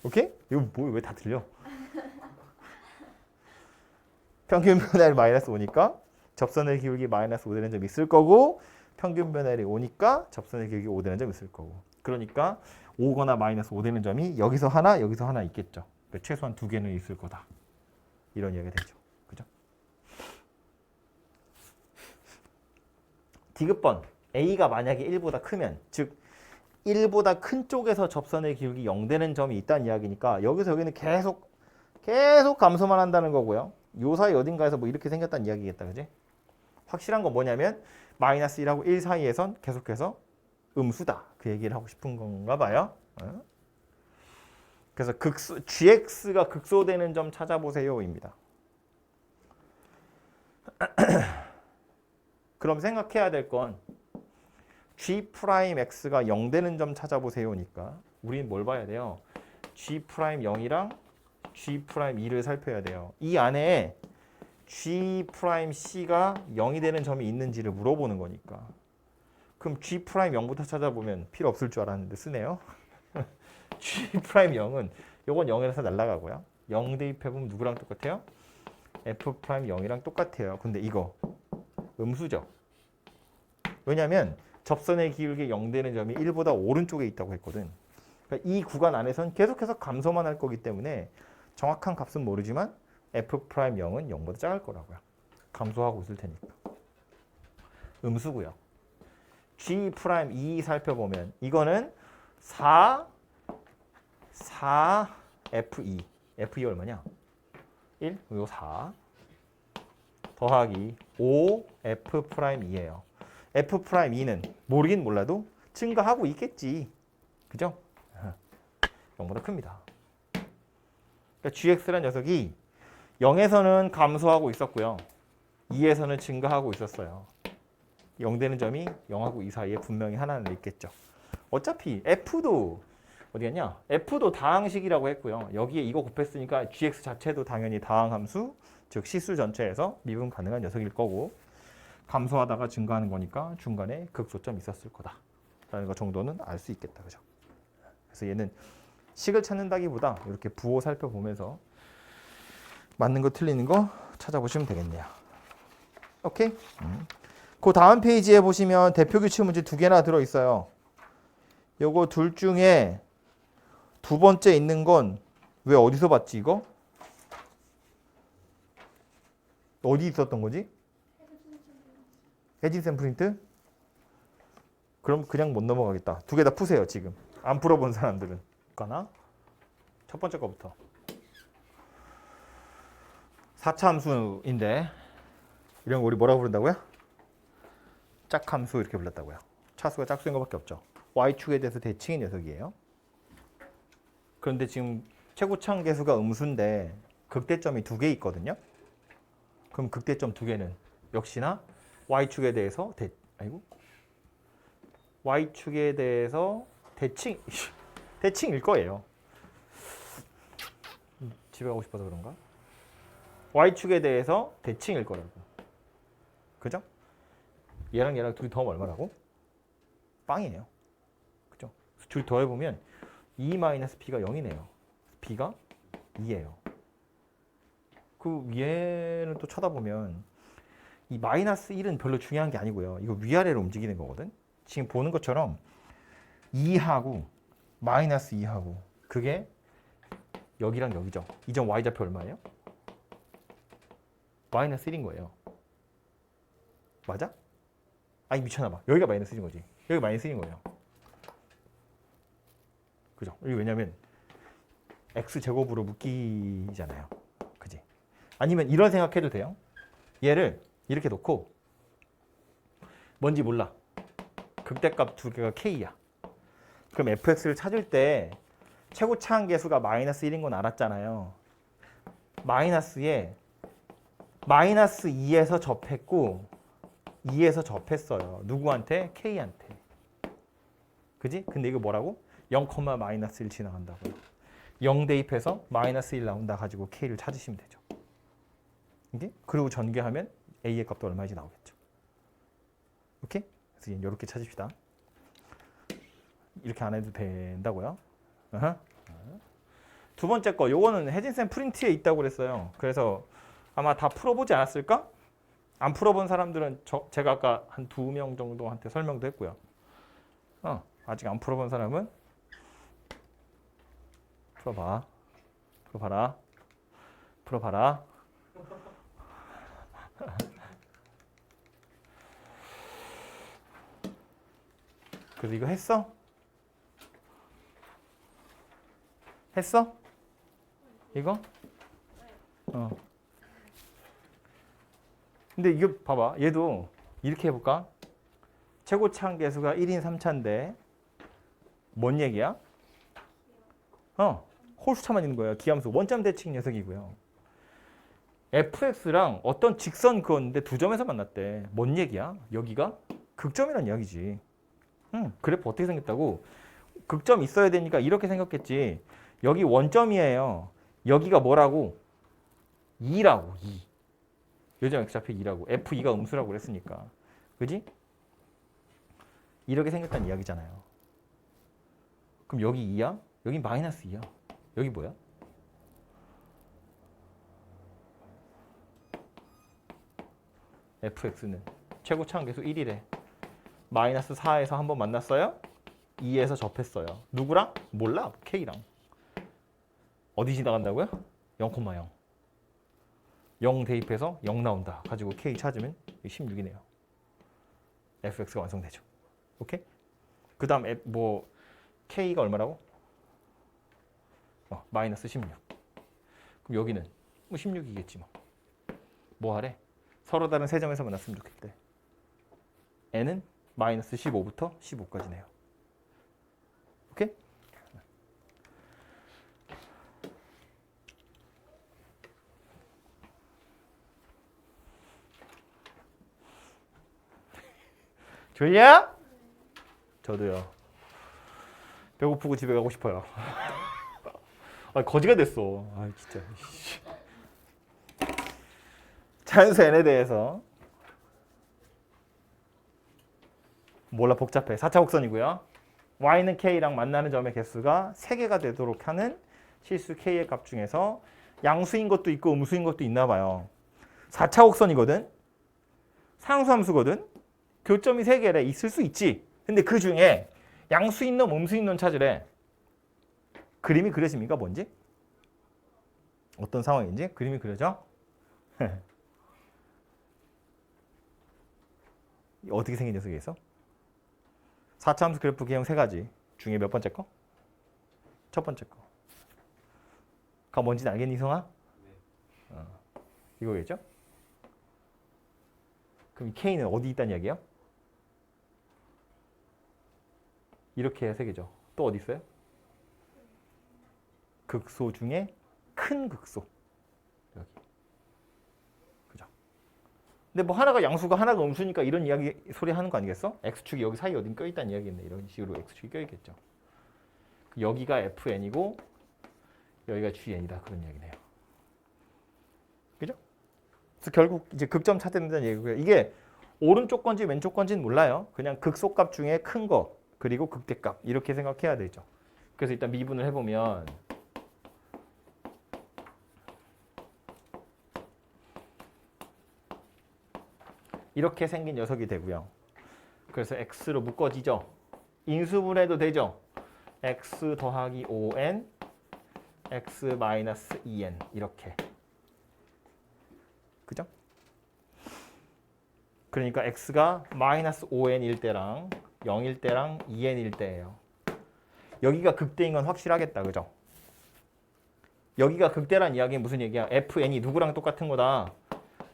오케이? 이거 뭐 왜 다 틀려? 평균 변화율 마이너스 5니까 접선의 기울기 마이너스 5 되는 점이 있을 거고 평균 변화율이 5니까 접선의 기울기 5 되는 점이 있을 거고. 그러니까 5거나 마이너스 5 되는 점이 여기서 하나 있겠죠. 그러니까 최소한 2개는 있을 거다. 이런 이야기가 되죠. 그죠? 디귿번 A가 만약에 1보다 크면 즉 1보다 큰 쪽에서 접선의 기울기 0 되는 점이 있다는 이야기니까 여기서 여기는 계속 감소만 한다는 거고요. 요 사이 어딘가에서 뭐 이렇게 생겼다는 이야기겠다. 그지? 확실한 건 뭐냐면 마이너스 1하고 1 사이에선 계속해서 음수다. 그 얘기를 하고 싶은 건가 봐요. 그래서 gx가 극소되는 점 찾아보세요입니다. 그럼 생각해야 될 건 g'x가 0 되는 점 찾아보세요니까 우리는 뭘 봐야 돼요? g'0이랑 g'2를 살펴야 돼요. 이 안에 g'c가 0이 되는 점이 있는지를 물어보는 거니까. 그럼 g'0부터 찾아보면 필요 없을 줄 알았는데 쓰네요. g'0은 요건 0에서 날아가고요. 0 대입해보면 누구랑 똑같아요? f'0이랑 똑같아요. 근데 이거 음수죠. 왜냐면 접선의 기울기 0 되는 점이 1보다 오른쪽에 있다고 했거든. 그러니까 이 구간 안에선 계속해서 감소만 할 거기 때문에 정확한 값은 모르지만 f'0은 0보다 작을 거라고요. 감소하고 있을 테니까. 음수고요. g'2 살펴보면 이거는 4f2. f2 얼마냐? 1, 요 4 더하기 5f'2예요. f'2는 모르긴 몰라도 증가하고 있겠지. 그죠? 0보다 큽니다. 그러니까 gx라는 녀석이 0에서는 감소하고 있었고요. 2에서는 증가하고 있었어요. 0 되는 점이 0하고 2 사이에 분명히 하나는 있겠죠. 어차피 f도 어디 갔냐? f도 다항식이라고 했고요. 여기에 이거 곱했으니까 gx 자체도 당연히 다항함수, 즉 시수 전체에서 미분 가능한 녀석일 거고 감소하다가 증가하는 거니까 중간에 극소점이 있었을 거다라는 거 정도는 알 수 있겠다. 그죠? 그래서 얘는 식을 찾는다기보다 이렇게 부호 살펴보면서 맞는 거 틀리는 거 찾아보시면 되겠네요. 오케이? 그 다음 페이지에 보시면 대표 규칙 문제 2개나 들어있어요. 요거 둘 중에 두 번째 있는 건 왜 어디서 봤지 이거? 어디 있었던 거지? 해진 샘 프린트? 그럼 그냥 못 넘어가겠다. 2개 다 푸세요 지금. 안 풀어본 사람들은. 가나? 첫 번째 거부터. 4차 함수인데 이런 거 우리 뭐라고 부른다고요? 짝함수 이렇게 불렀다고요. 차수가 짝수인 것밖에 없죠. y축에 대해서 대칭인 녀석이에요. 그런데 지금 최고차항 계수가 음수인데 극대점이 2개 있거든요. 그럼 극대점 2개는 역시나 y축에 대해서 y축에 대해서 대칭일 거예요. 집에 가고 싶어서 그런가? y축에 대해서 대칭일 거라고. 그죠? 얘랑 둘이 더하면 얼마라고? 빵이에요. 그죠? 둘이 더해보면 2-p가 0이네요. p가 2예요. 그 위에는 또 쳐다보면 이 마이너스 1은 별로 중요한 게 아니고요. 이거 위아래로 움직이는 거거든. 지금 보는 것처럼 2하고 마이너스 2하고 그게 여기랑 여기죠. 이 점 y좌표 얼마예요? 마이너스 1인 거예요. 맞아? 아니 미쳤나봐. 여기가 마이너스 1인 거지. 여기 마이너스 1인 거예요. 그죠? 이게 왜냐면 x제곱으로 묶이잖아요. 그지? 아니면 이런 생각해도 돼요. 얘를 이렇게 놓고 뭔지 몰라. 극대값 두 개가 k야. 그럼 fx를 찾을 때 최고 차항계수가 마이너스 1인 건 알았잖아요. 마이너스에 마이너스 2에서 접했고 2에서 접했어요. 누구한테? k한테. 그지? 근데 이거 뭐라고? 0, 마이너스 1 지나간다고요. 0 대입해서 마이너스 1 나온다 가지고 k를 찾으시면 되죠. 이게? 그리고 전개하면 a의 값도 얼마인지 나오겠죠. 오케이? 그래서 이렇게 찾읍시다. 이렇게 안 해도 된다고요. 두 번째 거, 요거는 혜진쌤 프린트에 있다고 그랬어요. 그래서 아마 다 풀어보지 않았을까? 안 풀어본 사람들은 제가 아까 한 2명 정도한테 설명도 했고요. 아직 안 풀어본 사람은 풀어봐. 풀어봐라. 풀어봐라. 그래서 이거 했어? 했어? 이거? 근데 이거 봐봐. 얘도 이렇게 해볼까? 최고 차항계수가 1인 3차인데 뭔 얘기야? 홀수차만 있는 거예요. 기함수 원점 대칭 녀석이고요. fx랑 어떤 직선 그었는데 두 점에서 만났대. 뭔 얘기야? 여기가 극점이란 이야기지. 그래프 어떻게 생겼다고? 극점 있어야 되니까 이렇게 생겼겠지. 여기 원점이에요. 여기가 뭐라고? 2라고. 2. 요점 x좌표 2라고. f2가 음수라고 그랬으니까. 그지? 이렇게 생겼다는 이야기잖아요. 그럼 여기 2야? 여기 마이너스 2야. 여기 뭐야? fx는 최고 차항계수 1이래. 마이너스 4에서 한번 만났어요? 2에서 접했어요. 누구랑? 몰라. k랑. 어디 지나간다고요? 0,0. 0 대입해서 0 나온다. 가지고 k 찾으면 16이네요. fx가 완성되죠. 오케이? 그 다음 뭐 k가 얼마라고? 마이너스 16. 그럼 여기는 뭐 16이겠지 뭐. 뭐 하래? 서로 다른 세 점에서 만났으면 좋겠대. n은 마이너스 15부터 15까지네요. 오케이? 졸려? 저도요. 배고프고 집에 가고 싶어요. 거지가 됐어. 진짜. 자연수 n에 대해서 몰라 복잡해. 4차 곡선이고요. y는 k랑 만나는 점의 개수가 3개가 되도록 하는 실수 k의 값 중에서 양수인 것도 있고 음수인 것도 있나 봐요. 4차 곡선이거든. 상수함수거든. 교점이 3개래. 있을 수 있지. 근데 그 중에 양수인 놈, 음수인 놈 찾으래. 그림이 그려집니까? 뭔지? 어떤 상황인지? 그림이 그려져? 어떻게 생긴 녀석이겠어? 4차함수 그래프 개형 3가지 중에 몇 번째 거? 첫 번째 거. 가 뭔지는 알겠니, 이성아? 네. 이거겠죠? 그럼 이 K는 어디 있다는 이야기야? 이렇게 3개죠. 또 어디 있어요? 극소 중에 큰 극소. 여기. 그죠? 근데 뭐 하나가 양수가 하나가 음수니까 이런 이야기 소리 하는 거 아니겠어? x축이 여기 사이에 어딘 껴있다는 이야기겠네. 이런 식으로 x축이 껴있겠죠. 여기가 fn이고 여기가 gn이다. 그런 이야기네요. 그죠? 그래서 결국 이제 극점 찾는다는 얘기고요. 이게 오른쪽 건지 왼쪽 건지는 몰라요. 그냥 극소값 중에 큰 거 그리고 극대값 이렇게 생각해야 되죠. 그래서 일단 미분을 해보면 이렇게 생긴 녀석이 되고요. 그래서 x로 묶어지죠. 인수분해도 되죠. x 더하기 5n x 마이너스 2n 이렇게. 그죠? 그러니까 x가 마이너스 5n일 때랑 0일 때랑 2n일 때예요. 여기가 극대인 건 확실하겠다. 그죠? 여기가 극대란 이야기는 무슨 얘기야? fn이 누구랑 똑같은 거다?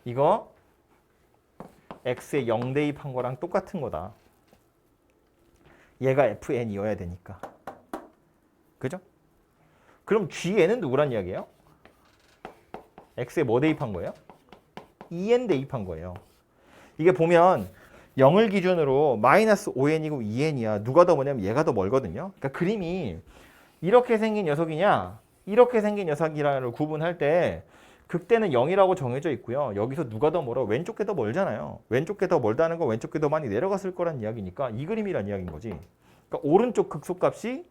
이거 x의 0 대입한 거랑 똑같은 거다. 얘가 fn이어야 되니까. 그죠? 그럼 gn은 누구란 이야기예요? x에 뭐 대입한 거예요? 2n 대입한 거예요. 이게 보면 0을 기준으로 마이너스 5n이고 2n이야. 누가 더 뭐냐면 얘가 더 멀거든요. 그러니까 그림이 이렇게 생긴 녀석이냐 이렇게 생긴 녀석이라를 구분할 때 극대는 0이라고 정해져 있고요. 여기서 누가 더 멀어? 왼쪽 게 더 멀잖아요. 왼쪽 게 더 멀다는 건 왼쪽 게 더 많이 내려갔을 거란 이야기니까 이 그림이란 이야기인 거지. 그러니까 오른쪽 극소값이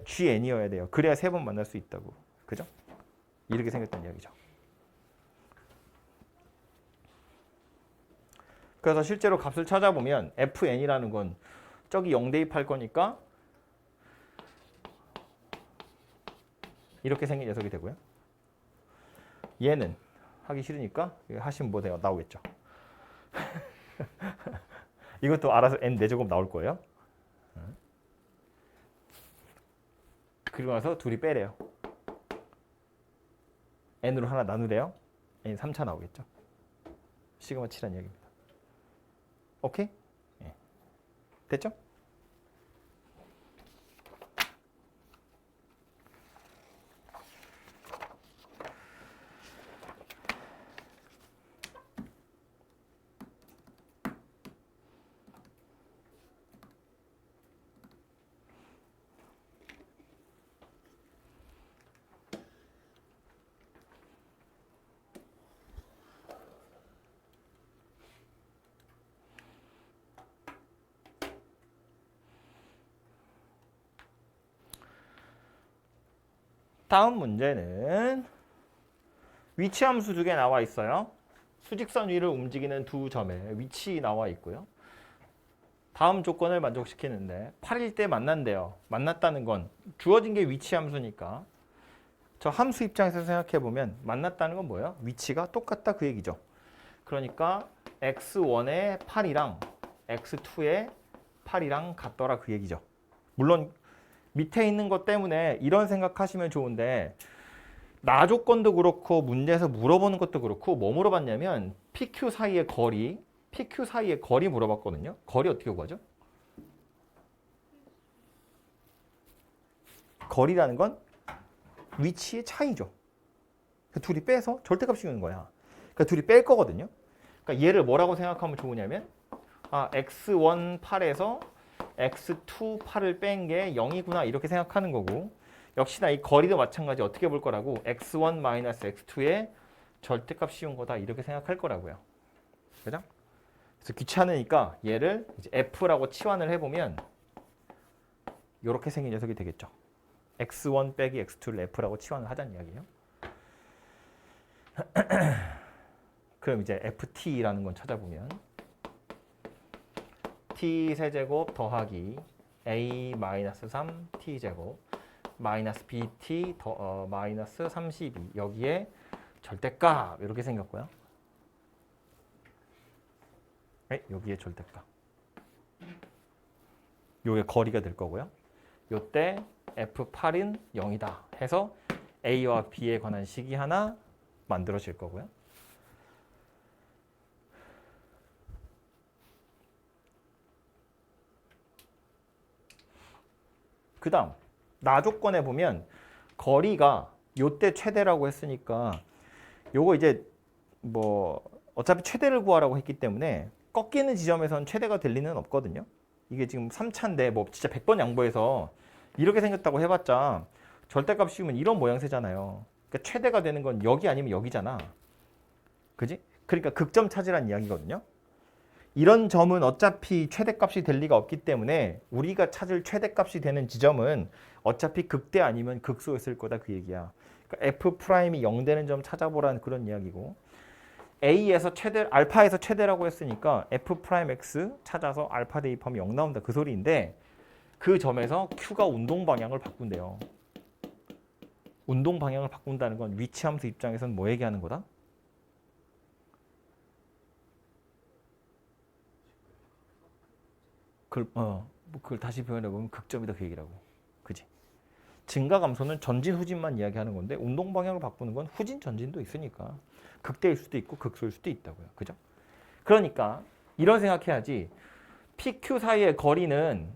gn이어야 돼요. 그래야 세 번 만날 수 있다고. 그죠? 이렇게 생겼다는 이야기죠. 그래서 실제로 값을 찾아보면 fn이라는 건 저기 0 대입할 거니까 이렇게 생긴 녀석이 되고요. 얘는 하기 싫으니까 하시면 뭐 돼요? 나오겠죠. 이것도 알아서 n 4제곱 나올 거예요. 그리고 나서 둘이 빼래요. n으로 하나 나누래요. n 3차 나오겠죠. 시그마 7란 이야기입니다. 오케이? 네. 됐죠? 다음 문제는 위치함수 두 개 나와 있어요. 수직선 위를 움직이는 두 점의 위치 나와 있고요. 다음 조건을 만족시키는데 8일 때 만난대요. 만났다는 건 주어진 게 위치함수니까 저 함수 입장에서 생각해보면 만났다는 건 뭐예요? 위치가 똑같다 그 얘기죠. 그러니까 x1의 8이랑 x2의 8이랑 같더라 그 얘기죠. 물론 밑에 있는 것 때문에 이런 생각하시면 좋은데 나 조건도 그렇고 문제에서 물어보는 것도 그렇고 뭐 물어봤냐면 PQ 사이의 거리, PQ 사이의 거리 물어봤거든요. 거리 어떻게 구하죠? 거리라는 건 위치의 차이죠. 둘이 빼서 절대값 씌우는 거야. 그러니까 둘이 뺄 거거든요. 그러니까 얘를 뭐라고 생각하면 좋으냐면 x1 8에서 x2 8을 뺀 게 0이구나 이렇게 생각하는 거고 역시나 이 거리도 마찬가지 어떻게 볼 거라고 x1 x2의 절대값 씌운 거다 이렇게 생각할 거라고요. 그죠? 그래서 귀찮으니까 얘를 이제 f라고 치환을 해보면 이렇게 생긴 녀석이 되겠죠. x1 빼기 x2를 f라고 치환을 하자는 이야기예요. 그럼 이제 ft라는 건 찾아보면 t 세제곱 더하기 a 마이너스 3 t 제곱 마이너스 bt 마이너스 32 여기에 절대값 이렇게 생겼고요. 네, 여기에 절대값. 요게 거리가 될 거고요. 요때 f8은 0이다 해서 a와 b에 관한 식이 하나 만들어질 거고요. 그 다음 나 조건에 보면 거리가 요때 최대라고 했으니까 요거 이제 뭐 어차피 최대를 구하라고 했기 때문에 꺾이는 지점에선 최대가 될 리는 없거든요. 이게 지금 3차인데 뭐 진짜 100번 양보해서 이렇게 생겼다고 해봤자 절대값 씌우면 이런 모양새잖아요. 그러니까 최대가 되는 건 여기 아니면 여기잖아. 그지? 그러니까 극점 찾으란 이야기거든요. 이런 점은 어차피 최대값이 될 리가 없기 때문에 우리가 찾을 최대값이 되는 지점은 어차피 극대 아니면 극소였을 거다 그 얘기야. 그러니까 F'이 0 되는 점 찾아보라는 그런 이야기고 A에서 최대, 알파에서 최대라고 했으니까 F 프라임 X 찾아서 알파 대입하면 0 나온다. 그 소리인데 그 점에서 Q가 운동 방향을 바꾼대요. 운동 방향을 바꾼다는 건 위치함수 입장에서는 뭐 얘기하는 거다? 그걸 다시 표현해보면 극점이다 그 얘기라고. 그지? 증가 감소는 전진 후진만 이야기하는 건데 운동 방향을 바꾸는 건 후진 전진도 있으니까 극대일 수도 있고 극소일 수도 있다고요. 그죠? 그러니까 이런 생각해야지. PQ 사이의 거리는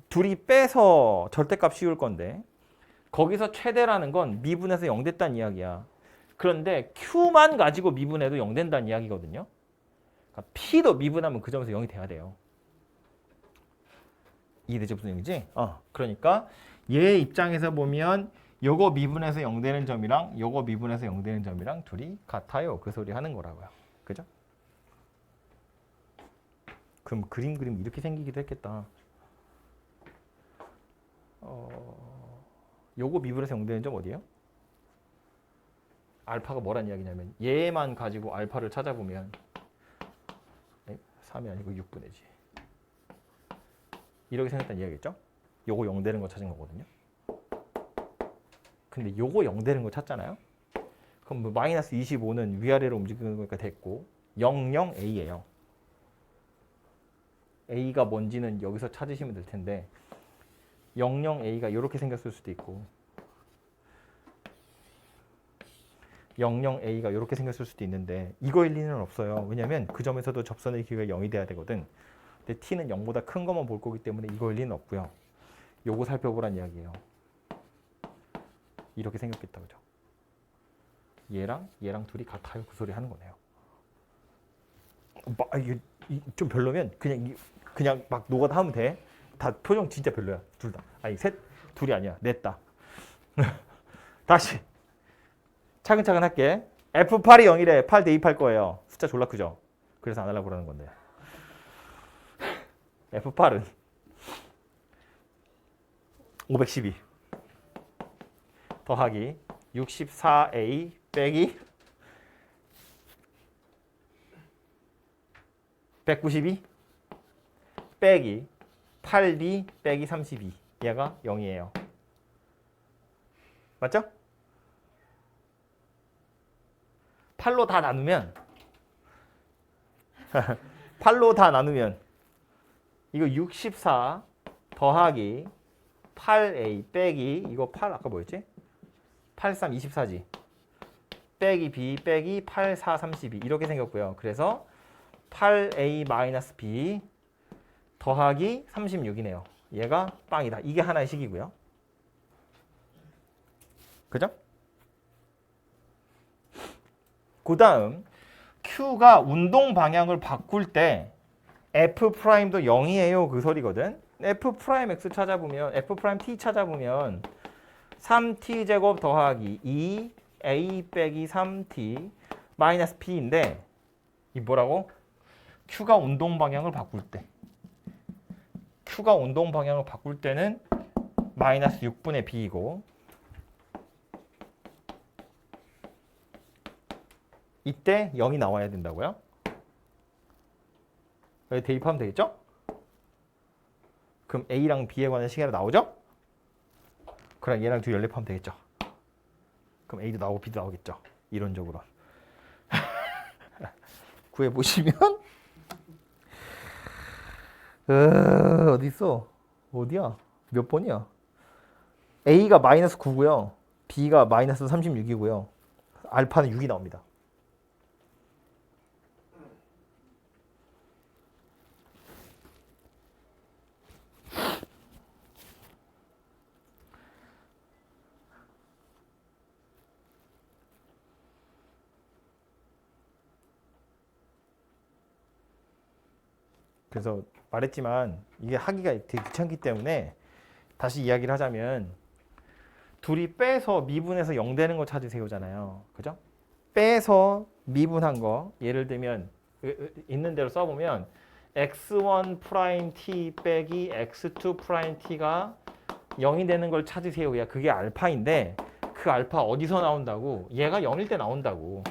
둘이 빼서 절대값 씌울 건데 거기서 최대라는 건 미분해서 0 됐다는 이야기야. 그런데 Q만 가지고 미분해도 0 된다는 이야기거든요. 그러니까 P도 미분하면 그 점에서 0이 돼야 돼요. 이해되죠? 무슨 얘기지? 그러니까 얘 입장에서 보면 요거 미분해서 0 되는 점이랑 요거 미분해서 0 되는 점이랑 둘이 같아요. 그 소리 하는 거라고요. 그죠? 그럼 그림 이렇게 생기기도 했겠다. 요거 미분해서 0 되는 점 어디예요? 알파가 뭐란 이야기냐면 얘만 가지고 알파를 찾아보면 3이 아니고 6분의지. 이렇게 생겼다는 이야기겠죠? 요거 0 되는 거 찾은 거거든요. 근데 요거 0 되는 거 찾잖아요. 그럼 뭐 마이너스 25는 위아래로 움직이는 거니까 됐고 00A예요. A가 뭔지는 여기서 찾으시면 될 텐데 00A가 이렇게 생겼을 수도 있고 00A가 이렇게 생겼을 수도 있는데 이거일 리는 없어요. 왜냐면 그 점에서도 접선의 길이가 0이 돼야 되거든. 근데 T는 0보다 큰 것만 볼 거기 때문에 이거일 리는 없고요. 요거 살펴보란 이야기예요. 이렇게 생겼겠다. 그죠? 얘랑 둘이 같아요. 그 소리 하는 거네요. 이게 좀 별로면 그냥 막 노가다 하면 돼. 다 표정 진짜 별로야. 둘 다. 아니 둘이 아니야. 냈다. 다시 차근차근 할게. F8이 0이래. 8 대입할 거예요. 숫자 졸라 크죠? 그래서 안 하려고 그러는 건데. F8은 512 더하기 64A 빼기 192 빼기 8B 빼기 32 얘가 0이에요. 맞죠? 8로 다 나누면 8로 다 나누면 이거 64 더하기 8A 빼기 이거 8 아까 뭐였지? 83 24지. 빼기 B 빼기 84 32 이렇게 생겼고요. 그래서 8A 마이너스 B 더하기 36이네요. 얘가 빵이다. 이게 하나의 식이고요. 그죠? 그 다음 Q가 운동 방향을 바꿀 때 F'도 0이에요. 그 소리거든. F'X 찾아보면 F'T 찾아보면 3T 제곱 더하기 2A 빼기 3T 마이너스 P인데 이 뭐라고? Q가 운동 방향을 바꿀 때 Q가 운동 방향을 바꿀 때는 마이너스 6분의 B이고 이때 0이 나와야 된다고요? 여기 대입하면 되겠죠? 그럼 A랑 B에 관한 시계로 나오죠? 그럼 얘랑 둘이 연립하면 되겠죠? 그럼 A도 나오고 B도 나오겠죠? 이론적으로. 구해보시면 어디 있어? 어디야? 몇 번이야? A가 마이너스 9고요. B가 마이너스 36이고요. 알파는 6이 나옵니다. 그래서 말했지만 이게 하기가 되게 귀찮기 때문에 다시 이야기를 하자면 둘이 빼서 미분해서 0 되는 거 찾으세요잖아요. 그죠? 빼서 미분한 거 예를 들면 있는 대로 써보면 x1 프라임 t 빼기 x2 프라임 t가 0이 되는 걸 찾으세요. 야 그게 알파인데 그 알파 어디서 나온다고? 얘가 0일 때 나온다고.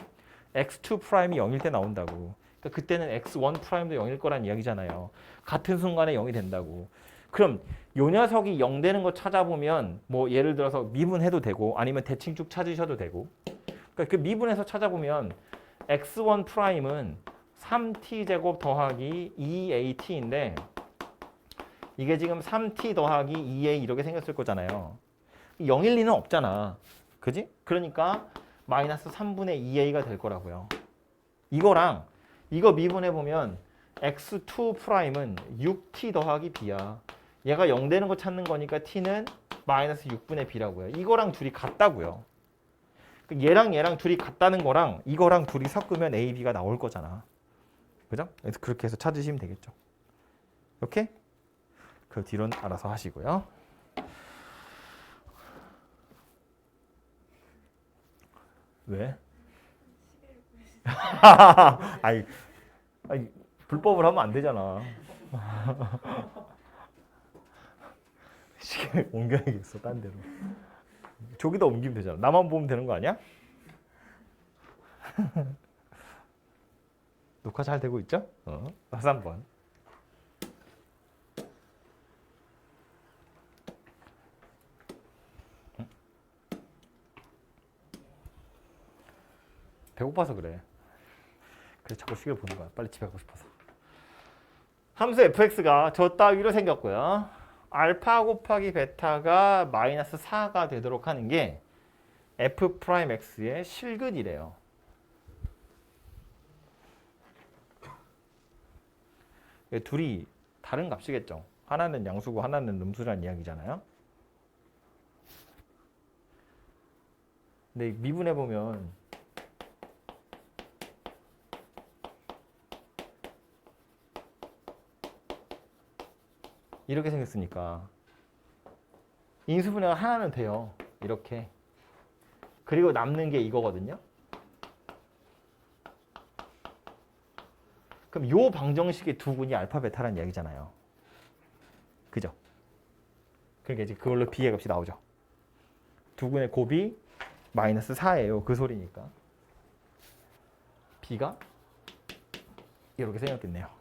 x2 프라임이 0일 때 나온다고. 그러니까 그때는 x1 프라임도 0일 거란 이야기잖아요. 같은 순간에 0이 된다고. 그럼 요 녀석이 0 되는 거 찾아보면 뭐 예를 들어서 미분해도 되고 아니면 대칭축 찾으셔도 되고. 그러니까 그 미분해서 찾아보면 x1 프라임은 3t 제곱 더하기 2at인데 이게 지금 3t 더하기 2a 이렇게 생겼을 거잖아요. 0일 리는 없잖아. 그지? 그러니까 마이너스 3분의 2a가 될 거라고요. 이거랑 이거 미분해보면 x2 프라임은 6t 더하기 b야. 얘가 0 되는 거 찾는 거니까 t는 마이너스 6분의 b라고요. 이거랑 둘이 같다고요. 얘랑 얘랑 둘이 같다는 거랑 이거랑 둘이 섞으면 a, b가 나올 거잖아. 그죠? 그래서 그렇게 해서 찾으시면 되겠죠. 오케이? 그 뒤로는 알아서 하시고요. 왜? 아니, 불법을 하면 안 되잖아. 시계 옮겨야겠어, 딴 데로. 저기다 옮기면 되잖아. 나만 보면 되는 거 아니야? 녹화 잘 되고 있죠? 3번. 배고파서 그래. 그래서 자꾸 시계를 보는 거야. 빨리 집에 가고 싶어서. 함수 fx가 저 따위로 생겼고요. 알파 곱하기 베타가 마이너스 4가 되도록 하는 게 f'x의 실근이래요. 둘이 다른 값이겠죠. 하나는 양수고 하나는 음수라는 이야기잖아요. 근데 미분해보면 이렇게 생겼으니까 인수분해가 하나는 돼요. 이렇게. 그리고 남는 게 이거거든요. 그럼 요 방정식의 두 군이 알파 베타라는 이야기잖아요. 그죠? 그러니까 이제 그걸로 b의 값이 나오죠. 두 군의 곱이 마이너스 4예요. 그 소리니까. b가 이렇게 생겼겠네요.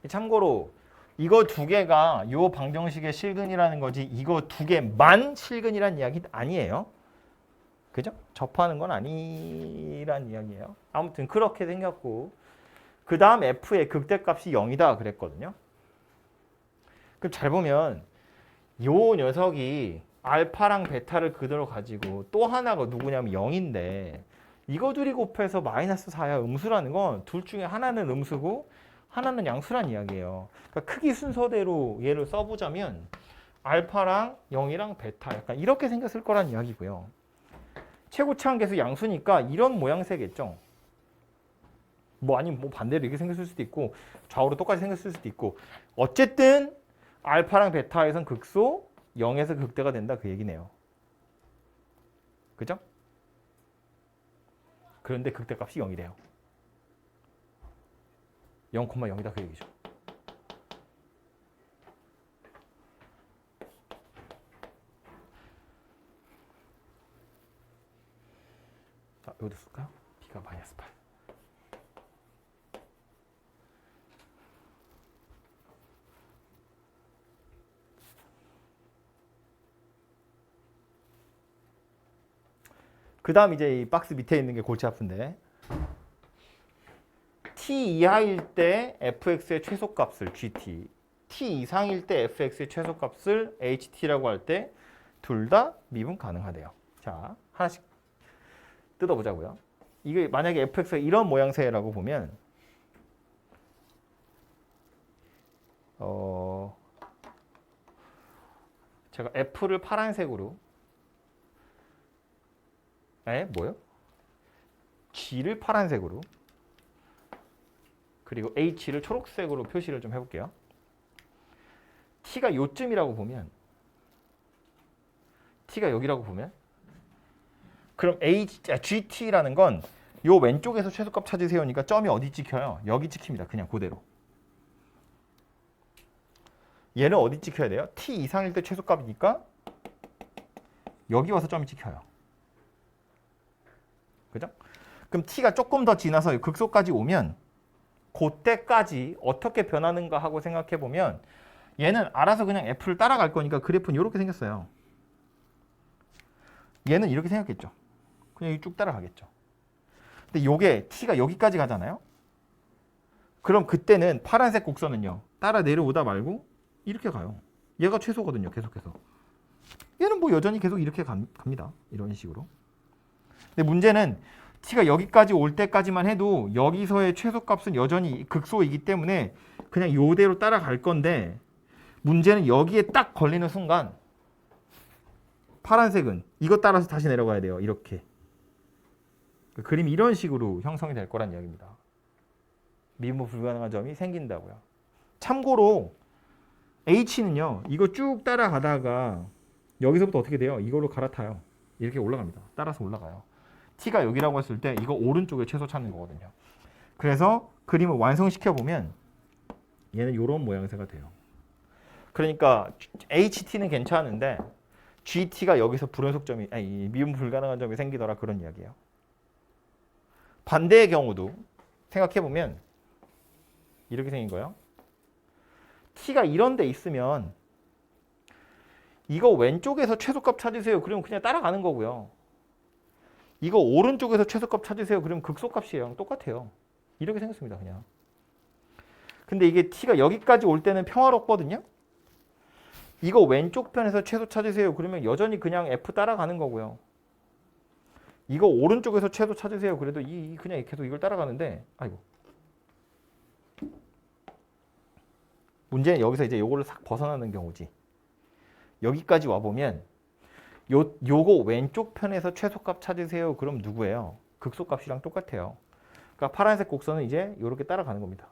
참고로 이거 두 개가 요 방정식의 실근이라는 거지 이거 두 개만 실근이란 이야기 아니에요. 그죠? 접하는 건 아니란 이야기예요. 아무튼 그렇게 생겼고 그 다음 f의 극대값이 0이다 그랬거든요. 그럼 잘 보면 요 녀석이 알파랑 베타를 그대로 가지고 또 하나가 누구냐면 0인데 이거 둘이 곱해서 마이너스 4야. 음수라는 건 둘 중에 하나는 음수고 하나는 양수란 이야기예요. 그러니까 크기 순서대로 얘를 써보자면 알파랑 0이랑 베타 약간 이렇게 생겼을 거란 이야기고요. 최고치 한계수 양수니까 이런 모양새겠죠. 뭐 아니면 뭐 반대로 이렇게 생겼을 수도 있고 좌우로 똑같이 생겼을 수도 있고 어쨌든 알파랑 베타에선 극소 0에서 극대가 된다 그 얘기네요. 그죠? 그런데 극대값이 0이래요. 0,0이다 그 얘기죠. 자, 여기도 쓸까요? b가 마이너스 8. 그 다음 이제 이 박스 밑에 있는 게 골치 아픈데 t 이하일 때 fx의 최소값을 gt, t 이상일 때 fx의 최소값을 ht라고 할 때 둘 다 미분 가능하대요. 자, 하나씩 뜯어보자고요. 이게 만약에 fx가 이런 모양새라고 보면 제가 f를 파란색으로 뭐요? g를 파란색으로 그리고 h를 초록색으로 표시를 좀 해볼게요. t가 요쯤이라고 보면 t가 여기라고 보면 그럼 gt라는 건 요 왼쪽에서 최소값 찾으세요니까 점이 어디 찍혀요? 여기 찍힙니다. 그냥 그대로. 얘는 어디 찍혀야 돼요? t 이상일 때 최소값이니까 여기 와서 점이 찍혀요. 그죠? 그럼 t가 조금 더 지나서 극소까지 오면 그때까지 어떻게 변하는가 하고 생각해 보면 얘는 알아서 그냥 f를 따라갈 거니까 그래프는 이렇게 생겼어요. 얘는 이렇게 생겼겠죠. 그냥 쭉 따라가겠죠. 근데 요게 t가 여기까지 가잖아요. 그럼 그때는 파란색 곡선은요. 따라 내려오다 말고 이렇게 가요. 얘가 최소거든요. 계속해서. 얘는 뭐 여전히 계속 이렇게 갑니다. 이런 식으로. 근데 문제는 t가 여기까지 올 때까지만 해도 여기서의 최소값은 여전히 극소이기 때문에 그냥 요대로 따라갈 건데 문제는 여기에 딱 걸리는 순간 파란색은 이것 따라서 다시 내려가야 돼요. 이렇게. 그림이 이런 식으로 형성이 될 거란 이야기입니다. 미분 불가능한 점이 생긴다고요. 참고로 H는요. 이거 쭉 따라가다가 여기서부터 어떻게 돼요? 이걸로 갈아타요. 이렇게 올라갑니다. 따라서 올라가요. T가 여기라고 했을 때 이거 오른쪽에 최소 찾는 거거든요. 그래서 그림을 완성시켜보면 얘는 이런 모양새가 돼요. 그러니까 HT는 괜찮은데 GT가 여기서 불연속점이 미분 불가능한 점이 생기더라 그런 이야기예요. 반대의 경우도 생각해보면 이렇게 생긴 거예요. T가 이런 데 있으면 이거 왼쪽에서 최소값 찾으세요. 그러면 그냥 따라가는 거고요. 이거 오른쪽에서 최소값 찾으세요. 그러면 극소값이에요. 똑같아요. 이렇게 생겼습니다. 그냥. 근데 이게 T가 여기까지 올 때는 평화롭거든요. 이거 왼쪽 편에서 최소 찾으세요. 그러면 여전히 그냥 F 따라가는 거고요. 이거 오른쪽에서 최소 찾으세요. 그래도 그냥 계속 이걸 따라가는데 아이고. 문제는 여기서 이제 요거를 싹 벗어나는 경우지. 여기까지 와보면 요거 왼쪽 편에서 최소값 찾으세요. 그럼 누구예요? 극소값이랑 똑같아요. 그러니까 파란색 곡선은 이제 이렇게 따라가는 겁니다.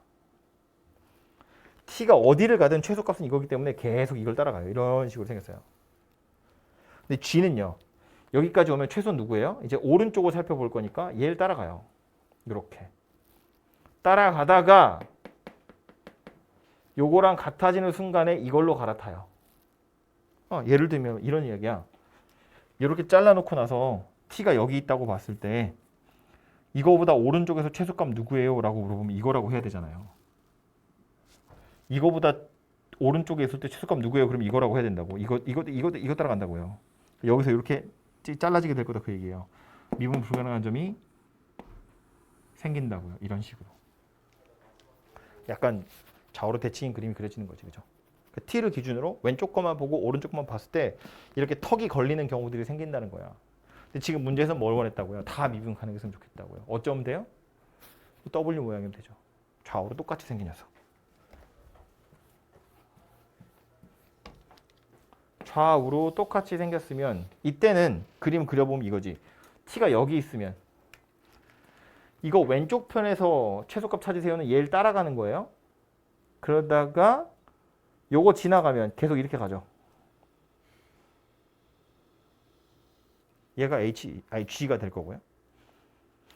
T가 어디를 가든 최소값은 이거기 때문에 계속 이걸 따라가요. 이런 식으로 생겼어요. 근데 G는요. 여기까지 오면 최소 누구예요? 이제 오른쪽을 살펴볼 거니까 얘를 따라가요. 이렇게. 따라가다가 요거랑 같아지는 순간에 이걸로 갈아타요. 예를 들면 이런 이야기야. 이렇게 잘라놓고 나서 T가 여기 있다고 봤을 때 이거보다 오른쪽에서 최소값 누구예요? 라고 물어보면 이거라고 해야 되잖아요. 이거보다 오른쪽에 있을 때 최소값 누구예요? 그럼 이거라고 해야 된다고. 이거 따라간다고요. 여기서 이렇게 잘라지게 될 거다 그 얘기예요. 미분 불가능한 점이 생긴다고요. 이런 식으로. 약간 좌우로 대칭인 그림이 그려지는 거지. 그죠? T를 기준으로 왼쪽 것만 보고 오른쪽 것만 봤을 때 이렇게 턱이 걸리는 경우들이 생긴다는 거야. 근데 지금 문제에서 뭘 원했다고요? 다 미분 가능했으면 좋겠다고요. 어쩌면 돼요? W 모양이면 되죠. 좌우로 똑같이 생긴 녀석. 좌우로 똑같이 생겼으면 이때는 그림 그려보면 이거지. T가 여기 있으면 이거 왼쪽 편에서 최소값 찾으세요는 얘를 따라가는 거예요. 그러다가 요거 지나가면 계속 이렇게 가죠. 얘가 G가 될 거고요.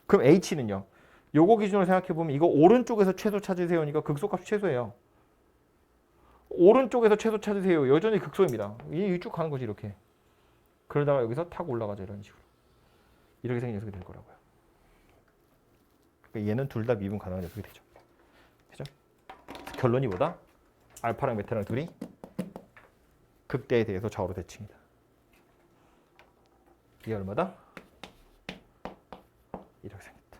그럼 H는요. 요거 기준으로 생각해보면 이거 오른쪽에서 최소 찾으세요니까 극소값이 최소예요. 오른쪽에서 최소 찾으세요. 여전히 극소입니다. 이 쭉 가는 거지 이렇게. 그러다가 여기서 탁 올라가죠. 이런 식으로. 이렇게 생긴 녀석이 될 거라고요. 그러니까 얘는 둘 다 미분 가능한 녀석이 되죠. 그죠? 결론이 뭐다? 알파랑 베타랑 둘이 극대에 대해서 좌우로 대칭이다. 이게 얼마다? 이렇게 생겼다.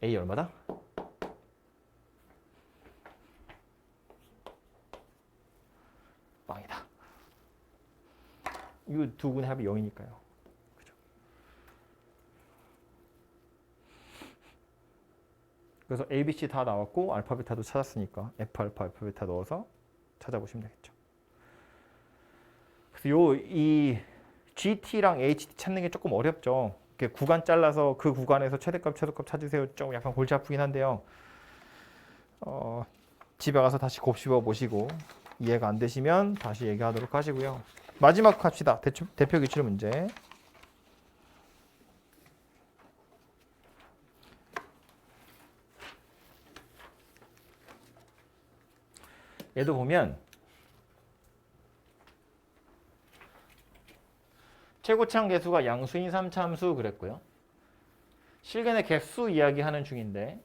A 얼마다? 빵이다. 이 두 분의 합이 0이니까요. 그죠? 그래서 A, B, C 다 나왔고 알파, 베타도 찾았으니까 F, 알파, F, 베타 넣어서 찾아보시면 되겠죠. 그래서 이 GT랑 HT 찾는 게 조금 어렵죠. 이렇게 구간 잘라서 그 구간에서 최대값, 최소값 찾으세요. 좀 약간 골치 아프긴 한데요. 집에 가서 다시 곱씹어 보시고 이해가 안 되시면 다시 얘기하도록 하시고요. 마지막 합시다. 대표 기출 문제. 얘도 보면 최고창 개수가 양수인 3참수 그랬고요. 실근의 개수 이야기하는 중인데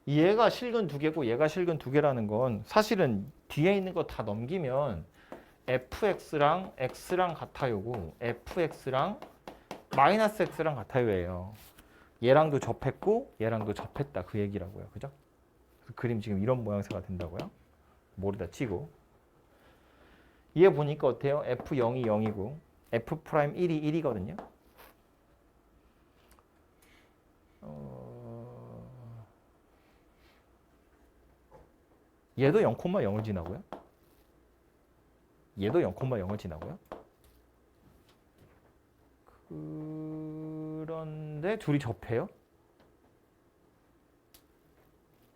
얘가 실근 2개고 얘가 실근 2개라는 건 사실은 뒤에 있는 거 다 넘기면 fx랑 x랑 같아요고 fx랑 마이너스 x랑 같아요예요. 얘랑도 접했고 얘랑도 접했다 그 얘기라고요. 그죠? 그래서 그림 지금 이런 모양새가 된다고요. 모르다 치고 얘 보니까 어때요? f0이 0이고 f'1이 1이거든요. 얘도 0,0을 지나고요. 얘도 0,0을 지나고요. 그런데 둘이 접해요?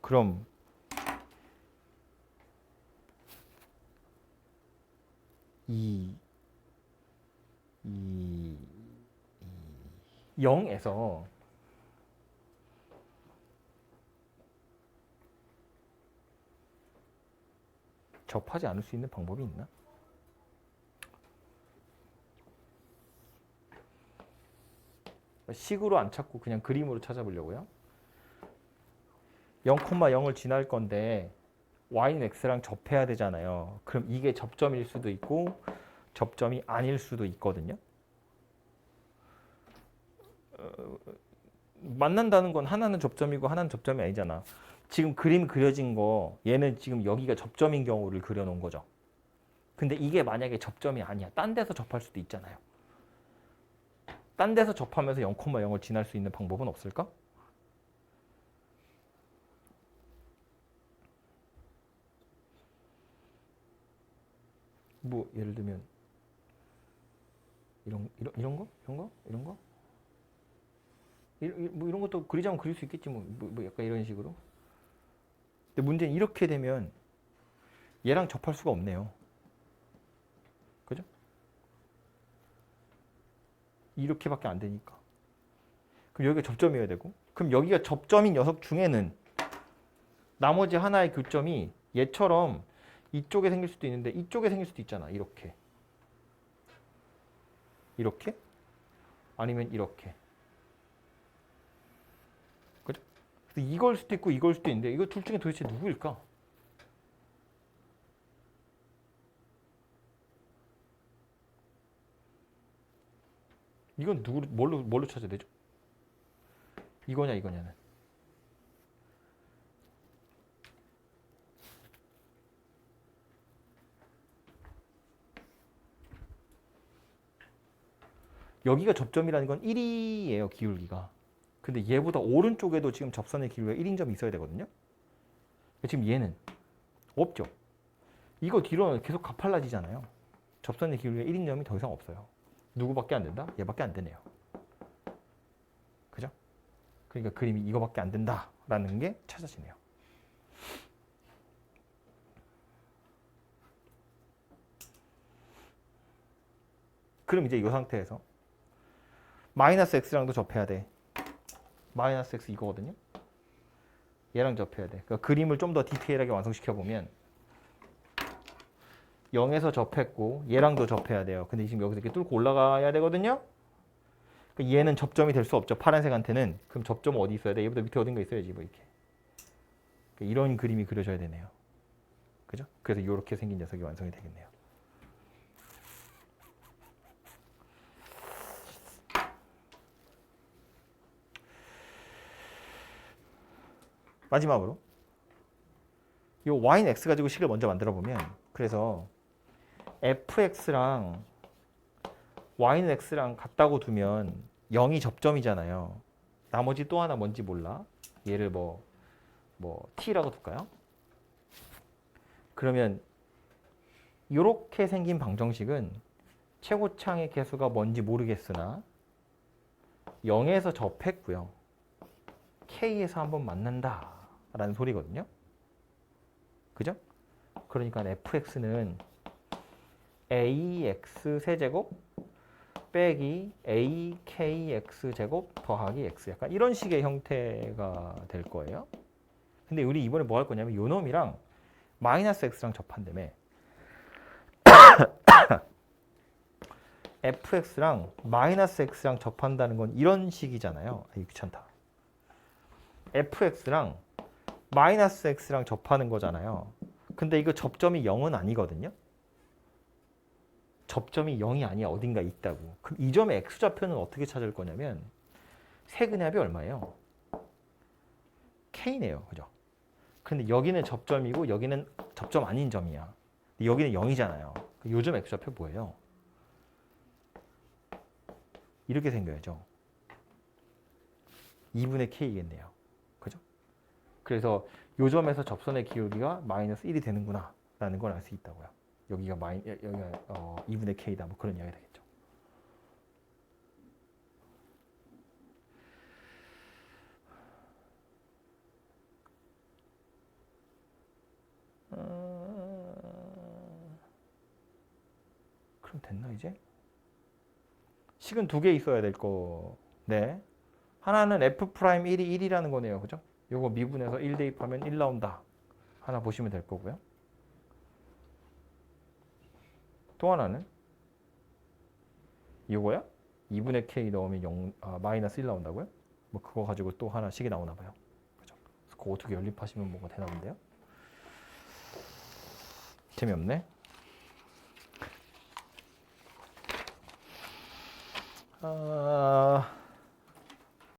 그럼 0에서 접하지 않을 수 있는 방법이 있나? 식으로 안 찾고 그냥 그림으로 찾아보려고요. 0,0을 지날 건데 y는 x랑 접해야 되잖아요. 그럼 이게 접점일 수도 있고 접점이 아닐 수도 있거든요. 만난다는 건 하나는 접점이고 하나는 접점이 아니잖아. 지금 그림 그려진 거 얘는 지금 여기가 접점인 경우를 그려놓은 거죠. 근데 이게 만약에 접점이 아니야. 딴 데서 접할 수도 있잖아요. 딴 데서 접하면서 0,0을 지날 수 있는 방법은 없을까? 뭐 예를 들면 이런 거? 뭐 이런 것도 그리자면 그릴 수 있겠지 뭐 약간 이런 식으로. 근데 문제는 이렇게 되면 얘랑 접할 수가 없네요. 그죠? 이렇게밖에 안 되니까. 그럼 여기가 접점이어야 되고, 그럼 여기가 접점인 녀석 중에는 나머지 하나의 교점이 얘처럼 이쪽에 생길 수도 있는데 이쪽에 생길 수도 있잖아. 이렇게. 이렇게? 아니면 이렇게. 그죠? 그래서 이걸 수도 있고 이걸 수도 있는데 이거 둘 중에 도대체 누구일까? 이건 뭘로 찾아야 되죠? 이거냐 이거냐는. 여기가 접점이라는 건 1이에요, 기울기가. 근데 얘보다 오른쪽에도 지금 접선의 기울기가 1인 점이 있어야 되거든요. 지금 얘는 없죠. 이거 뒤로는 계속 가팔라지잖아요. 접선의 기울기가 1인 점이 더 이상 없어요. 누구밖에 안 된다? 얘밖에 안 되네요. 그죠? 그러니까 그림이 이거밖에 안 된다라는 게 찾아지네요. 그럼 이제 이 상태에서 마이너스 x랑도 접해야 돼. 마이너스 x 이거거든요. 얘랑 접해야 돼. 그러니까 그림을 좀 더 디테일하게 완성시켜보면 0에서 접했고 얘랑도 접해야 돼요. 근데 지금 여기서 이렇게 뚫고 올라가야 되거든요. 그러니까 얘는 접점이 될 수 없죠. 파란색한테는. 그럼 접점은 어디 있어야 돼? 얘보다 밑에 어딘가 있어야지. 뭐 이렇게. 그러니까 이런 그림이 그려져야 되네요. 그죠? 그래서 이렇게 생긴 녀석이 완성이 되겠네요. 마지막으로 이 y는 x 가지고 식을 먼저 만들어 보면, 그래서 fx랑 y는 x랑 같다고 두면 0이 접점이잖아요. 나머지 또 하나 뭔지 몰라. 얘를 뭐 t라고 둘까요? 그러면 이렇게 생긴 방정식은 최고창의 개수가 뭔지 모르겠으나 0에서 접했고요. k에서 한번 만난다 라는 소리거든요. 그죠? 그러니까 fx는 ax 세제곱 빼기 akx 제곱 더하기 x 약간 이런 식의 형태가 될 거예요. 근데 우리 이번에 뭐 할 거냐면 요 놈이랑 마이너스 x랑 접한다며 fx랑 마이너스 x랑 접한다는 건 이런 식이잖아요. 아, 귀찮다. fx랑 마이너스 x랑 접하는 거잖아요. 근데 이거 접점이 0은 아니거든요. 접점이 0이 아니야. 어딘가 있다고. 그럼 이 점의 x좌표는 어떻게 찾을 거냐면 세근합이 얼마예요? k네요. 그죠? 근데 여기는 접점이고 여기는 접점 아닌 점이야. 근데 여기는 0이잖아요. 요점 x좌표 뭐예요? 이렇게 생겨야죠. 2분의 k겠네요. 그죠? 그래서 요점에서 접선의 기울기가 마이너스 1이 되는구나 라는 걸 알 수 있다고요. 여기가 2분의 k다 뭐 그런 이야기 되겠죠. 그럼 됐나 이제? 식은 두 개 있어야 될 거. 네. 하나는 f'1이 1이라는 거네요. 그죠? 요거 미분해서 1 대입하면 1 나온다. 하나 보시면 될 거고요. 또 하나는 이거야? 2분의 k 넣으면 마이너스 1 나온다고요? 뭐 그거 가지고 또 하나씩이 나오나 봐요. 그죠? 그래서 그거 어떻게 연립하시면 뭐가 되나 본데요? 재미없네. 아...